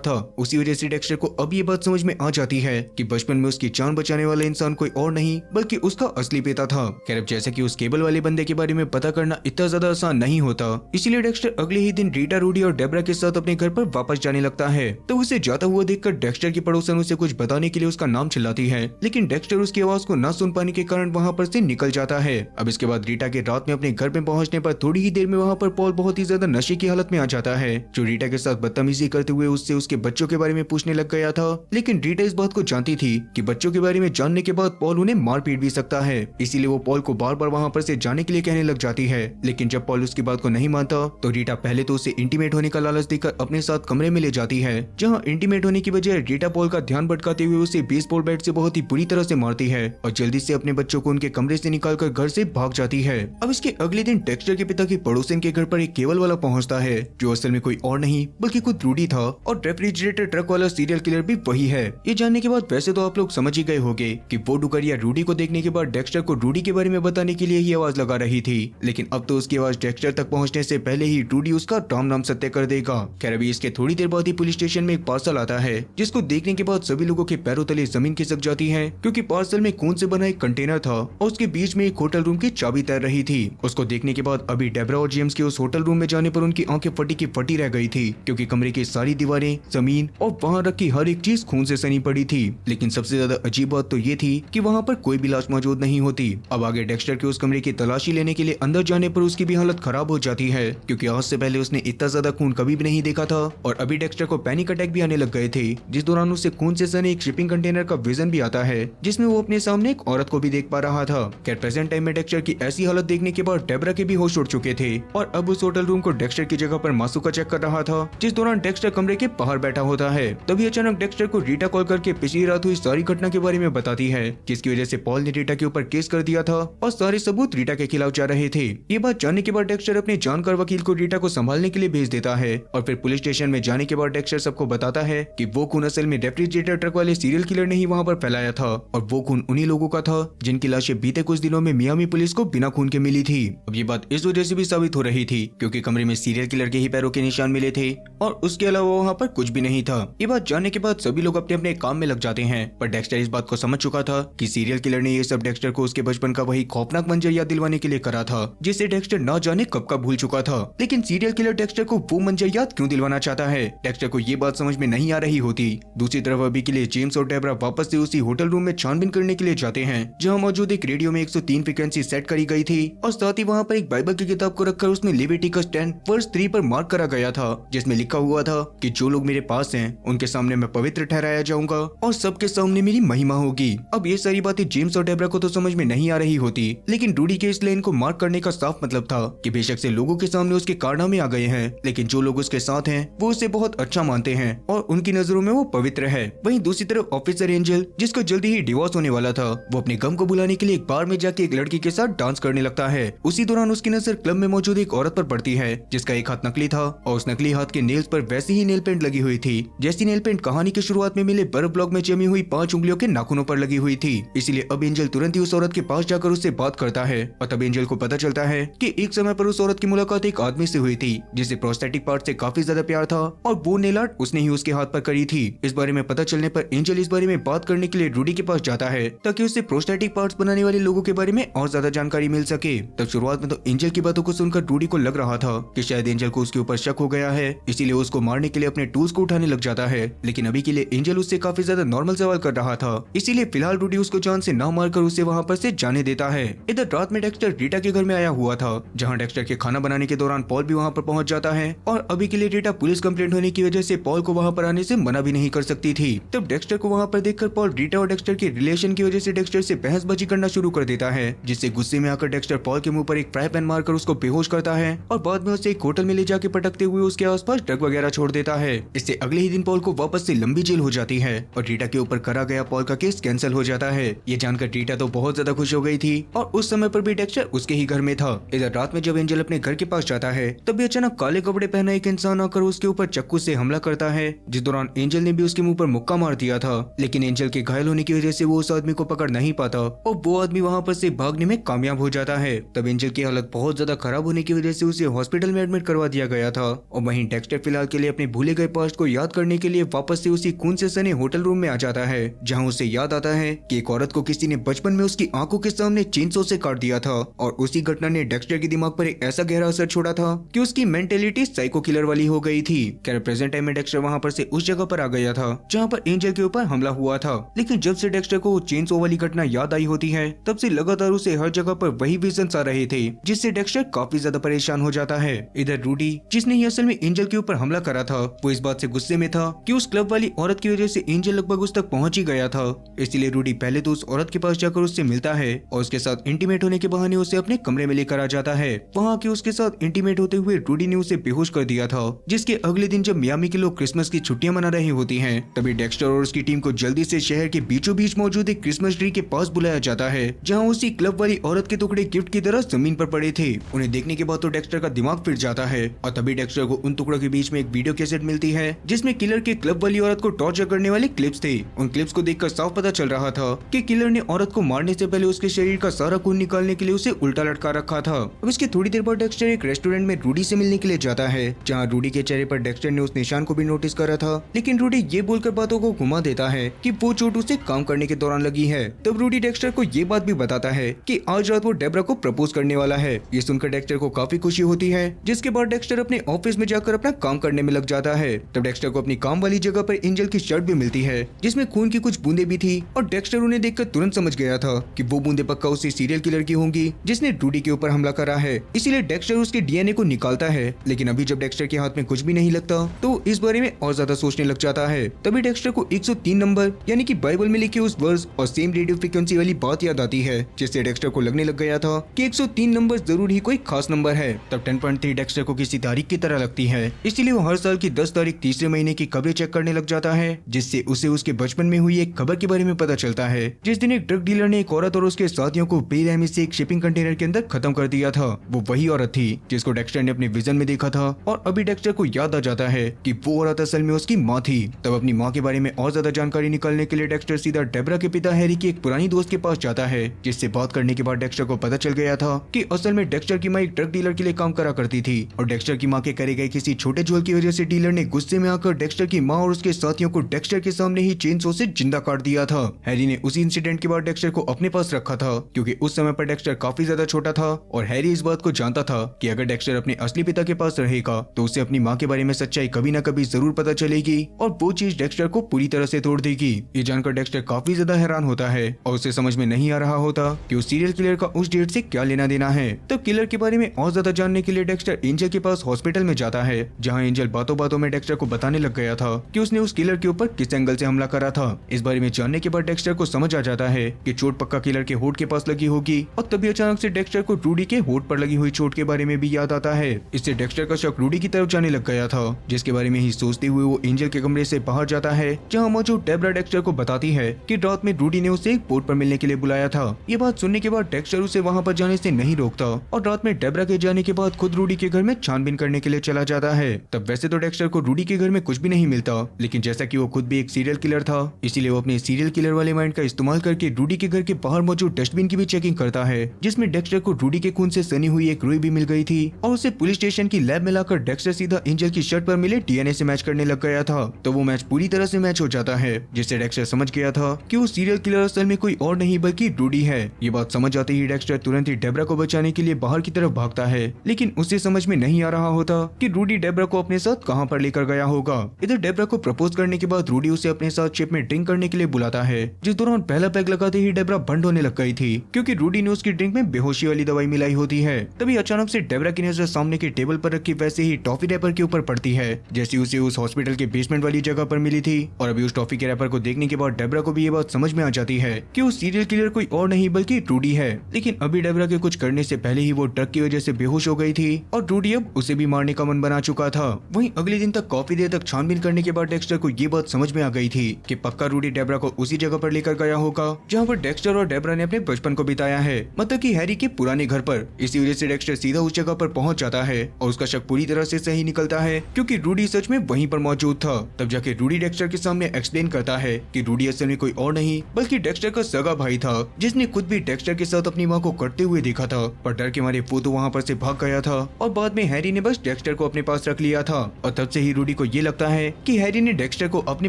था। उसी वजह से डेक्स्टर को अब ये बात समझ में आ जाती है कि बचपन में उसकी जान बचाने वाला इंसान कोई और नहीं बल्कि उसका असली पिता था। खैर अब जैसा कि उस केबल वाले बंदे के बारे में पता करना इतना ज्यादा आसान नहीं होता, इसीलिए डेक्स्टर अगले ही दिन रीटा, रूडी और डेब्रा के साथ अपने घर पर वापस जाने लगता है। तो उसे जाता हुआ देखकर डेक्स्टर की पड़ोसन उसे कुछ बताने के लिए उसका नाम चिल्लाती है, लेकिन डेक्स्टर उसकी आवाज को न सुन पाने के कारण वहाँ पर से निकल जाता है। अब इसके बाद रीटा के रात में अपने घर में पहुंचने पर थोड़ी ही देर में वहाँ पर पॉल बहुत ही ज्यादा नशे की हालत में आ जाता है, जो रीटा के साथ बदतमीजी करते हुए उससे उसके बच्चों के बारे में पूछने लग गया था। लेकिन रीटा इस बात को जानती थी कि बच्चों के बारे में जानने के बाद पॉल उन्हें मार पीट भी सकता है, इसीलिए वो पॉल को बार बार वहाँ पर से जाने के लिए कहने लग जाती है। लेकिन जब पॉल उसकी बात को नहीं मानता तो रीटा पहले तो उसे इंटीमेट होने का लालच देकर अपने साथ कमरे में ले जाती है, जहाँ इंटीमेट होने की बजाय रीटा पॉल का ध्यान भटकाते हुए उसे बेसबॉल बैट से बहुत ही बुरी तरह से मारती है और जल्दी से अपने बच्चों को उनके कमरे से निकालकर घर से भाग जाती है। अब इसके अगले दिन डेक्स्टर के पिता की पड़ोसन के घर पर एक केबल वाला पहुंचता है, जो असल में कोई और नहीं बल्कि खुद रूडी था और रेफ्रिजरेटर ट्रक वाला सीरियल किलर भी वही है। ये जानने के बाद वैसे तो आप लोग समझ ही गए होंगे कि वो डुकरिया रूडी को देखने के बाद डेक्स्टर को रूडी के बारे में बताने के लिए ही आवाज लगा रही थी, लेकिन अब तो उसकी आवाज डेक्स्टर तक पहुंचने से पहले ही रूडी उसका राम नाम सत्य कर देगा। खैर अभी इसके थोड़ी देर बाद ही पुलिस स्टेशन में एक पार्सल आता है, जिसको देखने के बाद सभी लोगों के पैरों तले जमीन खिसक जाती है, क्योंकि पार्सल में खून से बना एक कंटेनर था और उसके बीच में एक होटल रूम की चाबी तैर रही थी। उसको देखने के बाद अभी डेब्रा और जेम्स के उस होटल रूम में जाने पर उनकी आंखें फटी की फटी रह गई थी, क्योंकि कमरे की सारी दीवारें, जमीन और वहाँ रखी हर एक चीज खून से सनी पड़ी थी। लेकिन सबसे ज्यादा अजीब बात तो ये थी कि वहाँ पर कोई भी लाश मौजूद नहीं होती। अब आगे डेक्स्टर के उस कमरे की तलाशी लेने के लिए अंदर जाने पर उसकी भी हालत खराब हो जाती है, क्योंकि आज से पहले उसने इतना ज्यादा खून कभी भी नहीं देखा था और अभी डेक्स्टर को पैनिक अटैक भी आने लग गए थे, जिस दौरान उसे खून से सने एक शिपिंग कंटेनर का विजन भी आता है, जिसमें वो अपने सामने एक औरत को भी देख पा रहा था। खैर प्रेजेंट टाइम में डेक्स्टर की ऐसी हालत देखने के बाद डेब्रा के भी होश उड़ चुके थे और अब उस होटल रूम को डेक्स्टर की जगह पर मासू का चेक कर रहा था, जिस दौरान डेक्स्टर कमरे के बाहर बैठा होता है। तभी अचानक डेक्स्टर को रीटा कॉल करके पिछली रात हुई सारी घटना के बारे में बताती है, जिसकी वजह से पॉल ने रीटा के ऊपर केस कर दिया था और सारे सबूत रीटा के खिलाफ जा रहे थे। ये बात जानने के बाद डेक्स्टर अपने जानकार वकील को रीटा को संभालने के लिए भेज देता है और फिर पुलिस स्टेशन में जाने के बाद डेक्स्टर सबको बताता है कि वो खून असल में रेफ्रिजरेटर ट्रक वाले सीरियल किलर ने ही वहाँ पर फैलाया था और वो खून उन्हीं लोगों का था जिनकी लाशें बीते कुछ दिनों में मियामी पुलिस को बिना खून के मिली थी। अब ये बात इस वजह से भी साबित हो रही थी क्योंकि कमरे में सीरियल किलर के ही पैरों के निशान मिले थे और उसके अलावा वहाँ पर कुछ भी नहीं था। ये बात जानने के बाद सभी लोग अपने अपने काम में लग जाते हैं, पर डेक्स्टर इस बात को समझ चुका था कि सीरियल किलर ने ये सब डेक्स्टर को उसके बचपन का वही खौफनाक मंजर याद दिलवाने के लिए करा था, जिसे डेक्स्टर न जाने कब का भूल चुका था। लेकिन सीरियल किलर डेक्स्टर को वो मंजर याद क्यों दिलवाना चाहता है, डेक्स्टर को ये बात समझ में नहीं आ रही होती। दूसरी तरफ अभी के लिए जेम्स और डेब्रा वापस से उसी होटल रूम में छानबीन करने के लिए जाते हैं, जहाँ मौजूद एक रेडियो में 103 फ्रीक्वेंसी सेट करी गई थी और साथ ही वहाँ पर एक बाइबल की किताब को रखकर उसमें लिबर्टी का स्टैंड वर्स 3 पर मार्क करा गया था, जिसमें लिखा हुआ था कि जो लोग मेरे पास हैं उनके सामने मैं पवित्र ठहराया जाऊंगा और सबके सामने मेरी महिमा होगी। अब ये सारी बातें जेम्स और डेब्रा को तो समझ में नहीं आ रही होती, लेकिन रूडी के इस लाइन को मार्क करने का साफ मतलब था कि बेशक से लोगों के सामने उसके कारनामे आ गए हैं, लेकिन जो लोग उसके साथ हैं वो उसे बहुत अच्छा मानते हैं और उनकी नजरों में वो पवित्र है। वहीं दूसरी तरफ ऑफिसर एंजल, जिसका जल्दी ही डिवोर्स होने वाला था, वो अपने गम को भुलाने के लिए एक बार में जाके एक लड़की के साथ डांस करने लगता है। उसी दौरान उसकी नजर क्लब में मौजूद एक औरत पर पड़ती है, जिसका एक हाथ नकली था और उस नकली हाथ के नेल्स पर वैसी ही नेल पेंट लगी हुई थी जैसी नेल पेंट कहानी की शुरुआत में मिले बर्फ ब्लॉक में जमी हुई 5 उंगलियों के नाखूनों पर लगी हुई थी। इसलिए अब एंजल तुरंत ही उस औरत के पास जाकर उससे बात करता है और तब एंजल को पता चलता है कि एक समय पर उस औरत की मुलाकात एक आदमी से हुई थी जिसे प्रोस्थेटिक पार्ट से काफी ज्यादा प्यार था और वो नेल आर्ट उसने ही उसके हाथ पर करी थी। इस बारे में पता चलने पर एंजल इस बारे में बात करने के लिए रूडी के पास जाता है ताकि उससे प्रोस्थेटिक पार्ट्स बनाने वाले लोगों के बारे में और ज्यादा जानकारी मिल सके। तब शुरुआत में तो एंजल की बातों को सुनकर रूडी को लग रहा था कि शायद एंजल को उसके ऊपर शक हो गया है, इसीलिए उसको मारने के लिए अपने टूल्स को उठाने लग जाता है। लेकिन अभी के लिए एंजल उससे काफी ज्यादा नॉर्मल सवाल कर रहा था, इसीलिए फिलहाल रूडी उसको जान से ना मारकर उसे वहाँ पर से जाने देता है। इधर रात में डेक्स्टर रीटा के घर में आया हुआ था, जहाँ डेक्स्टर के खाना बनाने के दौरान पॉल भी वहाँ पर पहुँच जाता है और अभी के लिए रीटा पुलिस कंप्लेंट होने की वजह से पॉल को वहाँ पर आने से मना भी नहीं कर सकती थी। तब डेक्स्टर को वहाँ पर देखकर पॉल रीटा और डेक्स्टर के रिलेशन की वजह से डेक्स्टर से बहसबाजी करना शुरू कर देता है, जिससे गुस्से में आकर डेक्स्टर पॉल के मुंह पर एक फ्राई पैन मारकर उसको बेहोश करता है और बाद में उसे एक होटल में ले जाके पटकते हुए उसके आसपास ड्रग वगैरह छोड़ देता है। इससे अगले ही दिन पॉल को वापस से लंबी जेल हो जाती है और रीटा के ऊपर करा गया पॉल का केस कैंसिल हो जाता है। ये जानकर रीटा तो बहुत ज्यादा खुश हो गई थी और उस समय पर भी डेक्स्टर उसके ही घर में था। इधर रात में जब एंजल अपने घर के पास जाता है तभी अचानक काले कपड़े पहना एक इंसान आकर उसके ऊपर चक्कू से हमला करता है, जिस दौरान एंजल ने भी उसके मुंह पर मुक्का मार दिया था। लेकिन एंजल के घायल होने की वजह से वो उस आदमी को पकड़ नहीं पाता और वो आदमी वहाँ पर से भागने में कामयाब हो जाता है। तब एंजल की हालत बहुत ज्यादा खराब होने की वजह से उसे हॉस्पिटल में एडमिट करवा दिया गया था और वहीं डेक्स्टर फिलहाल के लिए अपने भूले गए पास्ट को याद करने के लिए वापस से उसी खून से सने होटल रूम में आ जाता है, जहाँ उसे याद आता है कि एक औरत को किसी ने बचपन में उसकी आंखों के सामने चेनसो से काट दिया था और उसी घटना ने डेक्स्टर के दिमाग पर एक ऐसा गहरा असर छोड़ा था कि उसकी मेंटेलिटी साइको किलर वाली हो गई थी। क्या प्रेजेंट टाइम में डेक्स्टर वहाँ पर से उस जगह पर आ गया था जहाँ पर एंजल के ऊपर हमला हुआ था, लेकिन जब से डेक्स्टर को चेनसो वाली घटना याद आई होती है तब से लगातार उसे हर जगह पर वही विजन्स आ रहे थे, जिससे डेक्स्टर काफी ज्यादा परेशान हो जाता है। इधर रूडी, जिसने ही असल में एंजल के ऊपर हमला करा था, वो इस बात से गुस्से में था कि उस क्लब वाली औरत की वजह से एंजल लगभग उस तक पहुंच ही गया था। इसलिए रूडी पहले तो उस औरत के पास जाकर उससे मिलता है और उसके साथ इंटीमेट होने के बहाने उसे अपने कमरे में लेकर आ जाता है। वहाँ के उसके साथ इंटीमेट होते हुए रूडी ने उसे बेहोश कर दिया था, जिसके अगले दिन जब मियामी के लोग क्रिसमस की छुट्टियां मना रही होती हैं, तभी डेक्स्टर और उसकी टीम को जल्दी से शहर के बीचों बीच मौजूद एक क्रिसमस ट्री के पास बुलाया जाता है, जहां उसी क्लब वाली औरत के टुकड़े गिफ्ट की तरह जमीन पर पड़े थे। उन्हें देखने के बाद तो डेक्स्टर का दिमाग फिर जाता है और तभी डेक्स्टर को उन टुकड़ों के बीच में एक वीडियो कैसेट मिलती है जिसमें किलर के क्लब वाली औरत को टॉर्चर करने वाले क्लिप्स थे। उन क्लिप्स को देखकर साफ पता चल रहा था कि किलर ने औरत को मारने से पहले उसके शरीर का सारा खून निकालने के लिए उसे उल्टा लटका रखा था। अब इसके थोड़ी देर बाद डेक्स्टर एक रेस्टोरेंट में रूडी से मिलने के लिए जाता है, जहाँ रूडी के चेहरे पर डेक्स्टर ने उस निशान को भी नोटिस करा था, लेकिन रूडी ये बोलकर बातों को घुमा देता है कि वो चोट उसे काम करने के दौरान लगी है। तब रूडी डेक्स्टर को ये बात भी बताता है कि आज रात वो डेब्रा को प्रपोज करने वाला है। ये सुनकर डेक्स्टर को काफी खुशी होती है, जिसके बाद डेक्स्टर अपने ऑफिस में जाकर अपना काम करने में लग जाता है। तब डेक्स्टर को अपनी काम वाली जगह पर एंजल की शर्ट भी मिलती है जिसमें खून की कुछ बूंदे भी थी और डेक्स्टर उन्हें देखकर तुरंत समझ गया था कि वो बूंदे पक्का उसी सीरियल किलर की होंगी जिसने रूडी के ऊपर हमला करा है। इसीलिए डेक्स्टर उसके डीएनए को निकालता है, लेकिन अभी जब डेक्स्टर के हाथ में कुछ भी नहीं लगता तो इस बारे में और ज्यादा सोचने लग जाता है। तभी डेक्स्टर को 103 नंबर यानी कि बाइबल में लिखे उस वर्स और सेम रेडियो फ्रीक्वेंसी वाली बात याद आती है, जिससे डेक्स्टर को लगने लग गया था कि 103 नंबर जरूर ही कोई खास नंबर है। तब 10.3 डेक्स्टर को किसी तारीख की तरह लगती है, इसलिए वो हर साल की 10 तारीख तीसरे महीने की खबरें चेक करने लग जाता है, जिससे उसे उसके बचपन में हुई एक खबर के बारे में पता चलता है, जिस दिन एक ड्रग डीलर ने एक औरत और उसके साथियों को बेरहमी से एक शिपिंग कंटेनर के अंदर खत्म कर दिया था। वो वही औरत थी जिसको डेक्स्टर ने अपने विजन में देखा था और अभी डेक्स्टर को याद आ जाता है कि वो औरत असल में उसकी माँ थी। तब अपनी माँ के बारे में और ज्यादा जानकारी निकालने के लिए डेक्स्टर सीधा डेब्रा के पिता हैरी की एक पुरानी दोस्त के पास जाता है, जिससे बात करने के बाद डेक्स्टर को पता चल गया था कि असल में डेक्स्टर की माँ एक ड्रग डीलर के लिए काम करा करती थी और डेक्स्टर की माँ के करे गए किसी छोटे झोल की वजह से डीलर ने गुस्से में आकर डेक्स्टर की माँ और उसके साथियों को डेक्स्टर के सामने ही चेनसो से जिंदा काट दिया था। हैरी ने उसी इंसिडेंट के बाद डेक्स्टर को अपने पास रखा था, क्योंकि उस समय पर डेक्स्टर काफी ज्यादा छोटा था और हैरी इस बात को जानता था कि अगर डेक्स्टर अपने असली पिता के पास रहेगा तो उसे अपनी माँ के बारे में सच्चाई कभी न कभी जरूर पता चलेगी और वो चीज डेक्स्टर को पूरी तरह से तोड़ देगी। ये जानकर डेक्स्टर काफी ज्यादा हैरान होता है और उसे समझ में नहीं आ रहा होता कि उस सीरियल किलर का उस डेट से क्या लेना देना है। तब किलर के बारे में और ज्यादा जानने के लिए डेक्स्टर एंजल के पास हॉस्पिटल में जाता है, जहाँ एंजल बातों बातों में डेक्स्टर को बताने लग गया था कि उसने उस किलर के ऊपर किस एंगल से हमला करा था। इस बारे में जानने के बाद डेक्स्टर को समझ आ जाता है कि चोट पक्का किलर के होठ के पास लगी होगी और तभी अचानक से डेक्स्टर को रूडी के होठ पर लगी हुई चोट के बारे में भी याद आता है। इससे डेक्स्टर का शक रूडी की तरफ जाने लग गया था, जिसके बारे में ही सोचते हुए वो एंजल के कमरे से बाहर जाता है, जहाँ मौजूद डेब्रा डेक्स्टर को बताती है कि रात में रूडी ने उसे एक बोट पर मिलने के लिए बुलाया था। ये बात सुनने के बाद डेक्स्टर उसे वहाँ पर जाने से नहीं रोकता और रात में डेब्रा के जाने के बाद खुद रूडी के घर में छानबीन करने के लिए चला जाता है। तब वैसे तो डेक्स्टर को रूडी के घर में कुछ भी नहीं मिलता, लेकिन जैसा कि वो खुद भी एक सीरियल किलर था, इसीलिए वो अपने सीरियल किलर वाले माइंड का इस्तेमाल करके रूडी के घर के बाहर मौजूद डस्टबिन की भी चेकिंग करता है, जिसमें डेक्स्टर को रूडी के खून से सनी हुई एक रुई भी मिल गई थी और उसे पुलिस स्टेशन की लैब में लाकर डेक्स्टर सीधा एंजल की शर्ट पर मिले डीएनए से मैच करने लग गया था। तो वो मैच पूरी तरह से मैच हो जाता है, जिससे डेक्स्टर समझ गया था कि वो सीरियल किलर असल में कोई और नहीं बल्कि रूडी है। ये बात समझ आते ही डेक्स्टर तुरंत ही डेब्रा को बचाने के लिए बाहर की तरफ भागता है, लेकिन उसे समझ में नहीं आ रहा होता कि रूडी डेब्रा को अपने साथ कहां पर लेकर गया होगा। इधर डेब्रा को प्रपोज करने के बाद रूडी उसे अपने साथ शिप में ड्रिंक करने के लिए बुलाता है, जिस दौरान पहला पैग लगाते ही डेब्रा बंद होने लग गई थी, क्योंकि रूडी ने उसकी ड्रिंक में बेहोशी वाली दवाई मिलाई होती है। तभी अचानक से डेब्रा की नजर सामने के टेबल पर रखी वैसे ही टॉफी रैपर के ऊपर पड़ती है, जैसी उसे उस हॉस्पिटल के बेसमेंट वाली जगह पर मिली थी। और अभी उस टॉफी के रैपर को देखने के बाद डेब्रा को भी ये बात समझ में आ जाती है कि वो सीरियल किलर कोई और नहीं बल्कि रूडी है। लेकिन अभी डेब्रा के कुछ करने से पहले ही वो ड्रग की वजह से बेहोश हो गई थी और रूडी अब उसे भी मारने का मन बना चुका था। वहीं अगले दिन तक काफी देर तक छानबीन करने के बाद डेक्स्टर को ये बात समझ में आ गई थी कि पक्का रूडी डेब्रा को उसी जगह पर लेकर गया होगा जहाँ पर डेक्स्टर और डेब्रा ने अपने बचपन को बिताया है, मतलब कि हैरी के पुराने घर पर। इसी वजह से डेक्स्टर सीधा उस जगह पर पहुंच जाता है और उसका शक पूरी तरह से सही निकलता है, क्योंकि रूडी सच में वहीं पर मौजूद था। तब जाके रूडी डेक्स्टर के सामने एक्सप्लेन करता जाता है कि रूडी असल में कोई और नहीं बल्कि डेक्स्टर का सगा भाई था, जिसने खुद भी डेक्स्टर के साथ अपनी माँ को करते हुए देखा था। पर डर के मारे वो तो वहाँ पर से भाग गया था और बाद में हैरी ने बस डेक्स्टर को अपने पास रख लिया था। और तब से ही रूडी को ये लगता है कि हैरी ने डेक्स्टर को अपने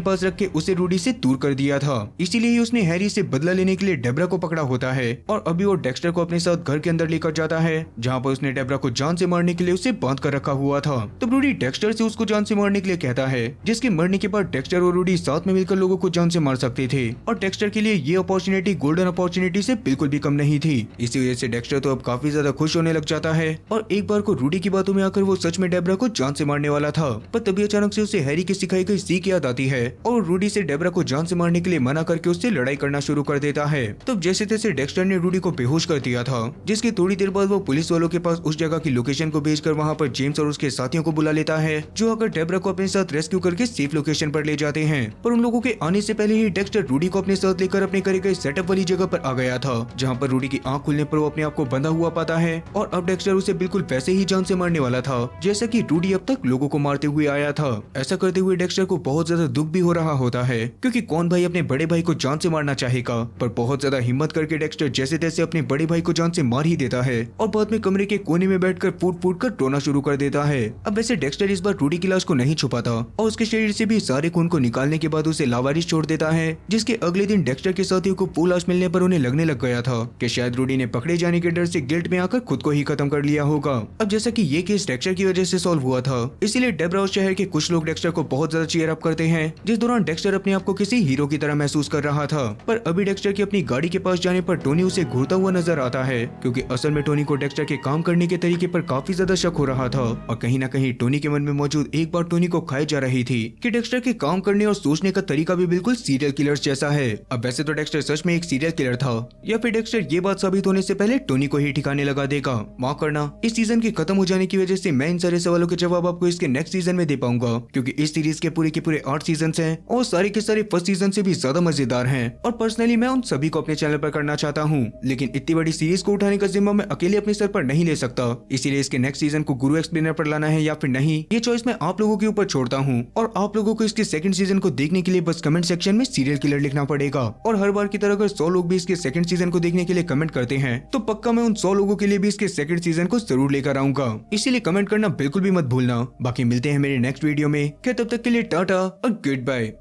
पास रख के उसे रूडी से दूर कर दिया था। इसीलिए ही उसने हैरी से बदला लेने के लिए डेब्रा को पकड़ा होता है और अभी वो डेक्स्टर को अपने साथ घर के अंदर लेकर जाता है, जहाँ पर उसने डेब्रा को जान से मारने के लिए उसे बांध कर रखा हुआ था। तब रूडी डेक्स्टर से उसको जान से मारने के लिए कहता है, जिसके मरने के बाद डेक्स्टर और रूडी साथ में मिलकर लोगों को जान से मार सकते थे। और डेक्स्टर के लिए ये अपॉर्चुनिटी गोल्डन अपॉर्चुनिटी से बिल्कुल भी कम नहीं थी। इसी वजह से डेक्स्टर तो अब काफी ज्यादा खुश होने लग जाता है और एक बार को रूडी की बातों में आकर वो सच में डेब्रा को जान से मारने वाला था। पर तभी अचानक से उसे हैरी की सिखाई गई सीख याद आती है और रूडी से डेब्रा को जान से मारने के लिए मना करके उससे लड़ाई करना शुरू कर देता है। तब जैसे तैसे डेक्स्टर ने रूडी को बेहोश कर दिया था, जिसकी थोड़ी देर बाद वो पुलिस वालों के पास उस जगह की लोकेशन को भेजकर वहाँ पर जेम्स और उसके साथियों को बुला लेता है, जो आकर डेब्रा को अपने साथ रेस्क्यू करके सेफ लोकेशन पर ले जाते हैं। पर उन लोगों के आने से पहले ही डेक्स्टर रूडी को अपने साथ लेकर अपने करे गए सेटअप वाली जगह पर आ गया था, जहाँ पर रूडी की आंख खुलने पर वो अपने आप को बंधा हुआ पाता है और अब डेक्स्टर उसे बिल्कुल वैसे ही जान से मारने वाला था जैसा कि रूडी अब तक लोगों को मारते हुए आया था। ऐसा करते हुए डेक्स्टर को बहुत ज्यादा दुख भी हो रहा होता है, क्योंकि कौन भाई अपने बड़े भाई को जान से मारना चाहेगा। पर बहुत ज्यादा हिम्मत करके डेक्स्टर जैसे तैसे अपने बड़े भाई को जान से मार ही देता है और बाद में कमरे के कोने में बैठकर फूट फूट कर रोना शुरू कर देता है। अब वैसे डेक्स्टर इस बार रूडी की लाश को नहीं छुपाता और उसके शरीर से भी सारे खून को निकालने के बाद उसे लावारिस छोड़ देता है, जिसके अगले दिन डेक्स्टर के साथियों को वो लाश मिलने पर उन्हें लगने लग गया था कि शायद रूडी ने पकड़े जाने के डर से गिल्ट में आकर खुद को ही खत्म कर लिया होगा। अब जैसा कि ये केस डेक्स्टर की वजह से सॉल्व हुआ था, इसीलिए डेब्रा और शहर के कुछ लोग डेक्स्टर को बहुत ज्यादा चीयर अप करते हैं, जिस दौरान डेक्स्टर अपने आप को किसी हीरो की तरह महसूस कर रहा था। पर अभी डेक्स्टर की अपनी गाड़ी के पास जाने पर टोनी उसे घूरता हुआ नजर आता है, क्योंकि असल में टोनी को डेक्स्टर के काम करने के तरीके पर काफी ज्यादा शक हो रहा था और कहीं न कहीं टोनी के मन में मौजूद एक बात टोनी को खाई जा रही थी कि डेक्स्टर के काम करने और सोचने का तरीका भी बिल्कुल सीरियल किलर्स जैसा है। अब वैसे तो डेक्स्टर सच में एक सीरियल किलर था, या फिर डेक्स्टर ये बात साबित होने से पहले टोनी को ही ठिकाने लगा देगा। माफ करना, इस सीजन के खत्म हो जाने की वजह से मैं इन सारे सवालों के जवाब आपको इसके नेक्स्ट सीजन में दे पाऊंगा, क्योंकि इस सीरीज के पूरे 8 सीजन हैं और सारे के सारे फर्स्ट सीजन से भी ज्यादा मजेदार हैं और पर्सनली मैं उन सभी को अपने चैनल पर करना चाहता हूँ। लेकिन इतनी बड़ी सीरीज को उठाने का जिम्मा मैं अकेले अपने सर पर नहीं ले सकता, इसीलिए इसके नेक्स्ट सीजन को गुरु एक्सप्लेनर पर लाना है या फिर नहीं, ये चॉइस मैं आप लोगों के ऊपर छोड़ता हूँ। और आप लोगों को इसके सेकंड सीजन को देखने के लिए बस कमेंट सेक्शन में सीरियल किलर लिखना पड़ेगा। और हर बार की तरह अगर 100 लोग भी इसके सेकंड सीजन को देखने के लिए कमेंट करते हैं तो पक्का मैं उन 100 लोगों के लिए भी इसके सेकंड सीजन को जरूर लेकर आऊंगा, इसीलिए कमेंट करना बिल्कुल भी मत भूलना। बाकी मिलते हैं मेरे नेक्स्ट वीडियो में, क्या तब तक के लिए टाटा और गुड बाय।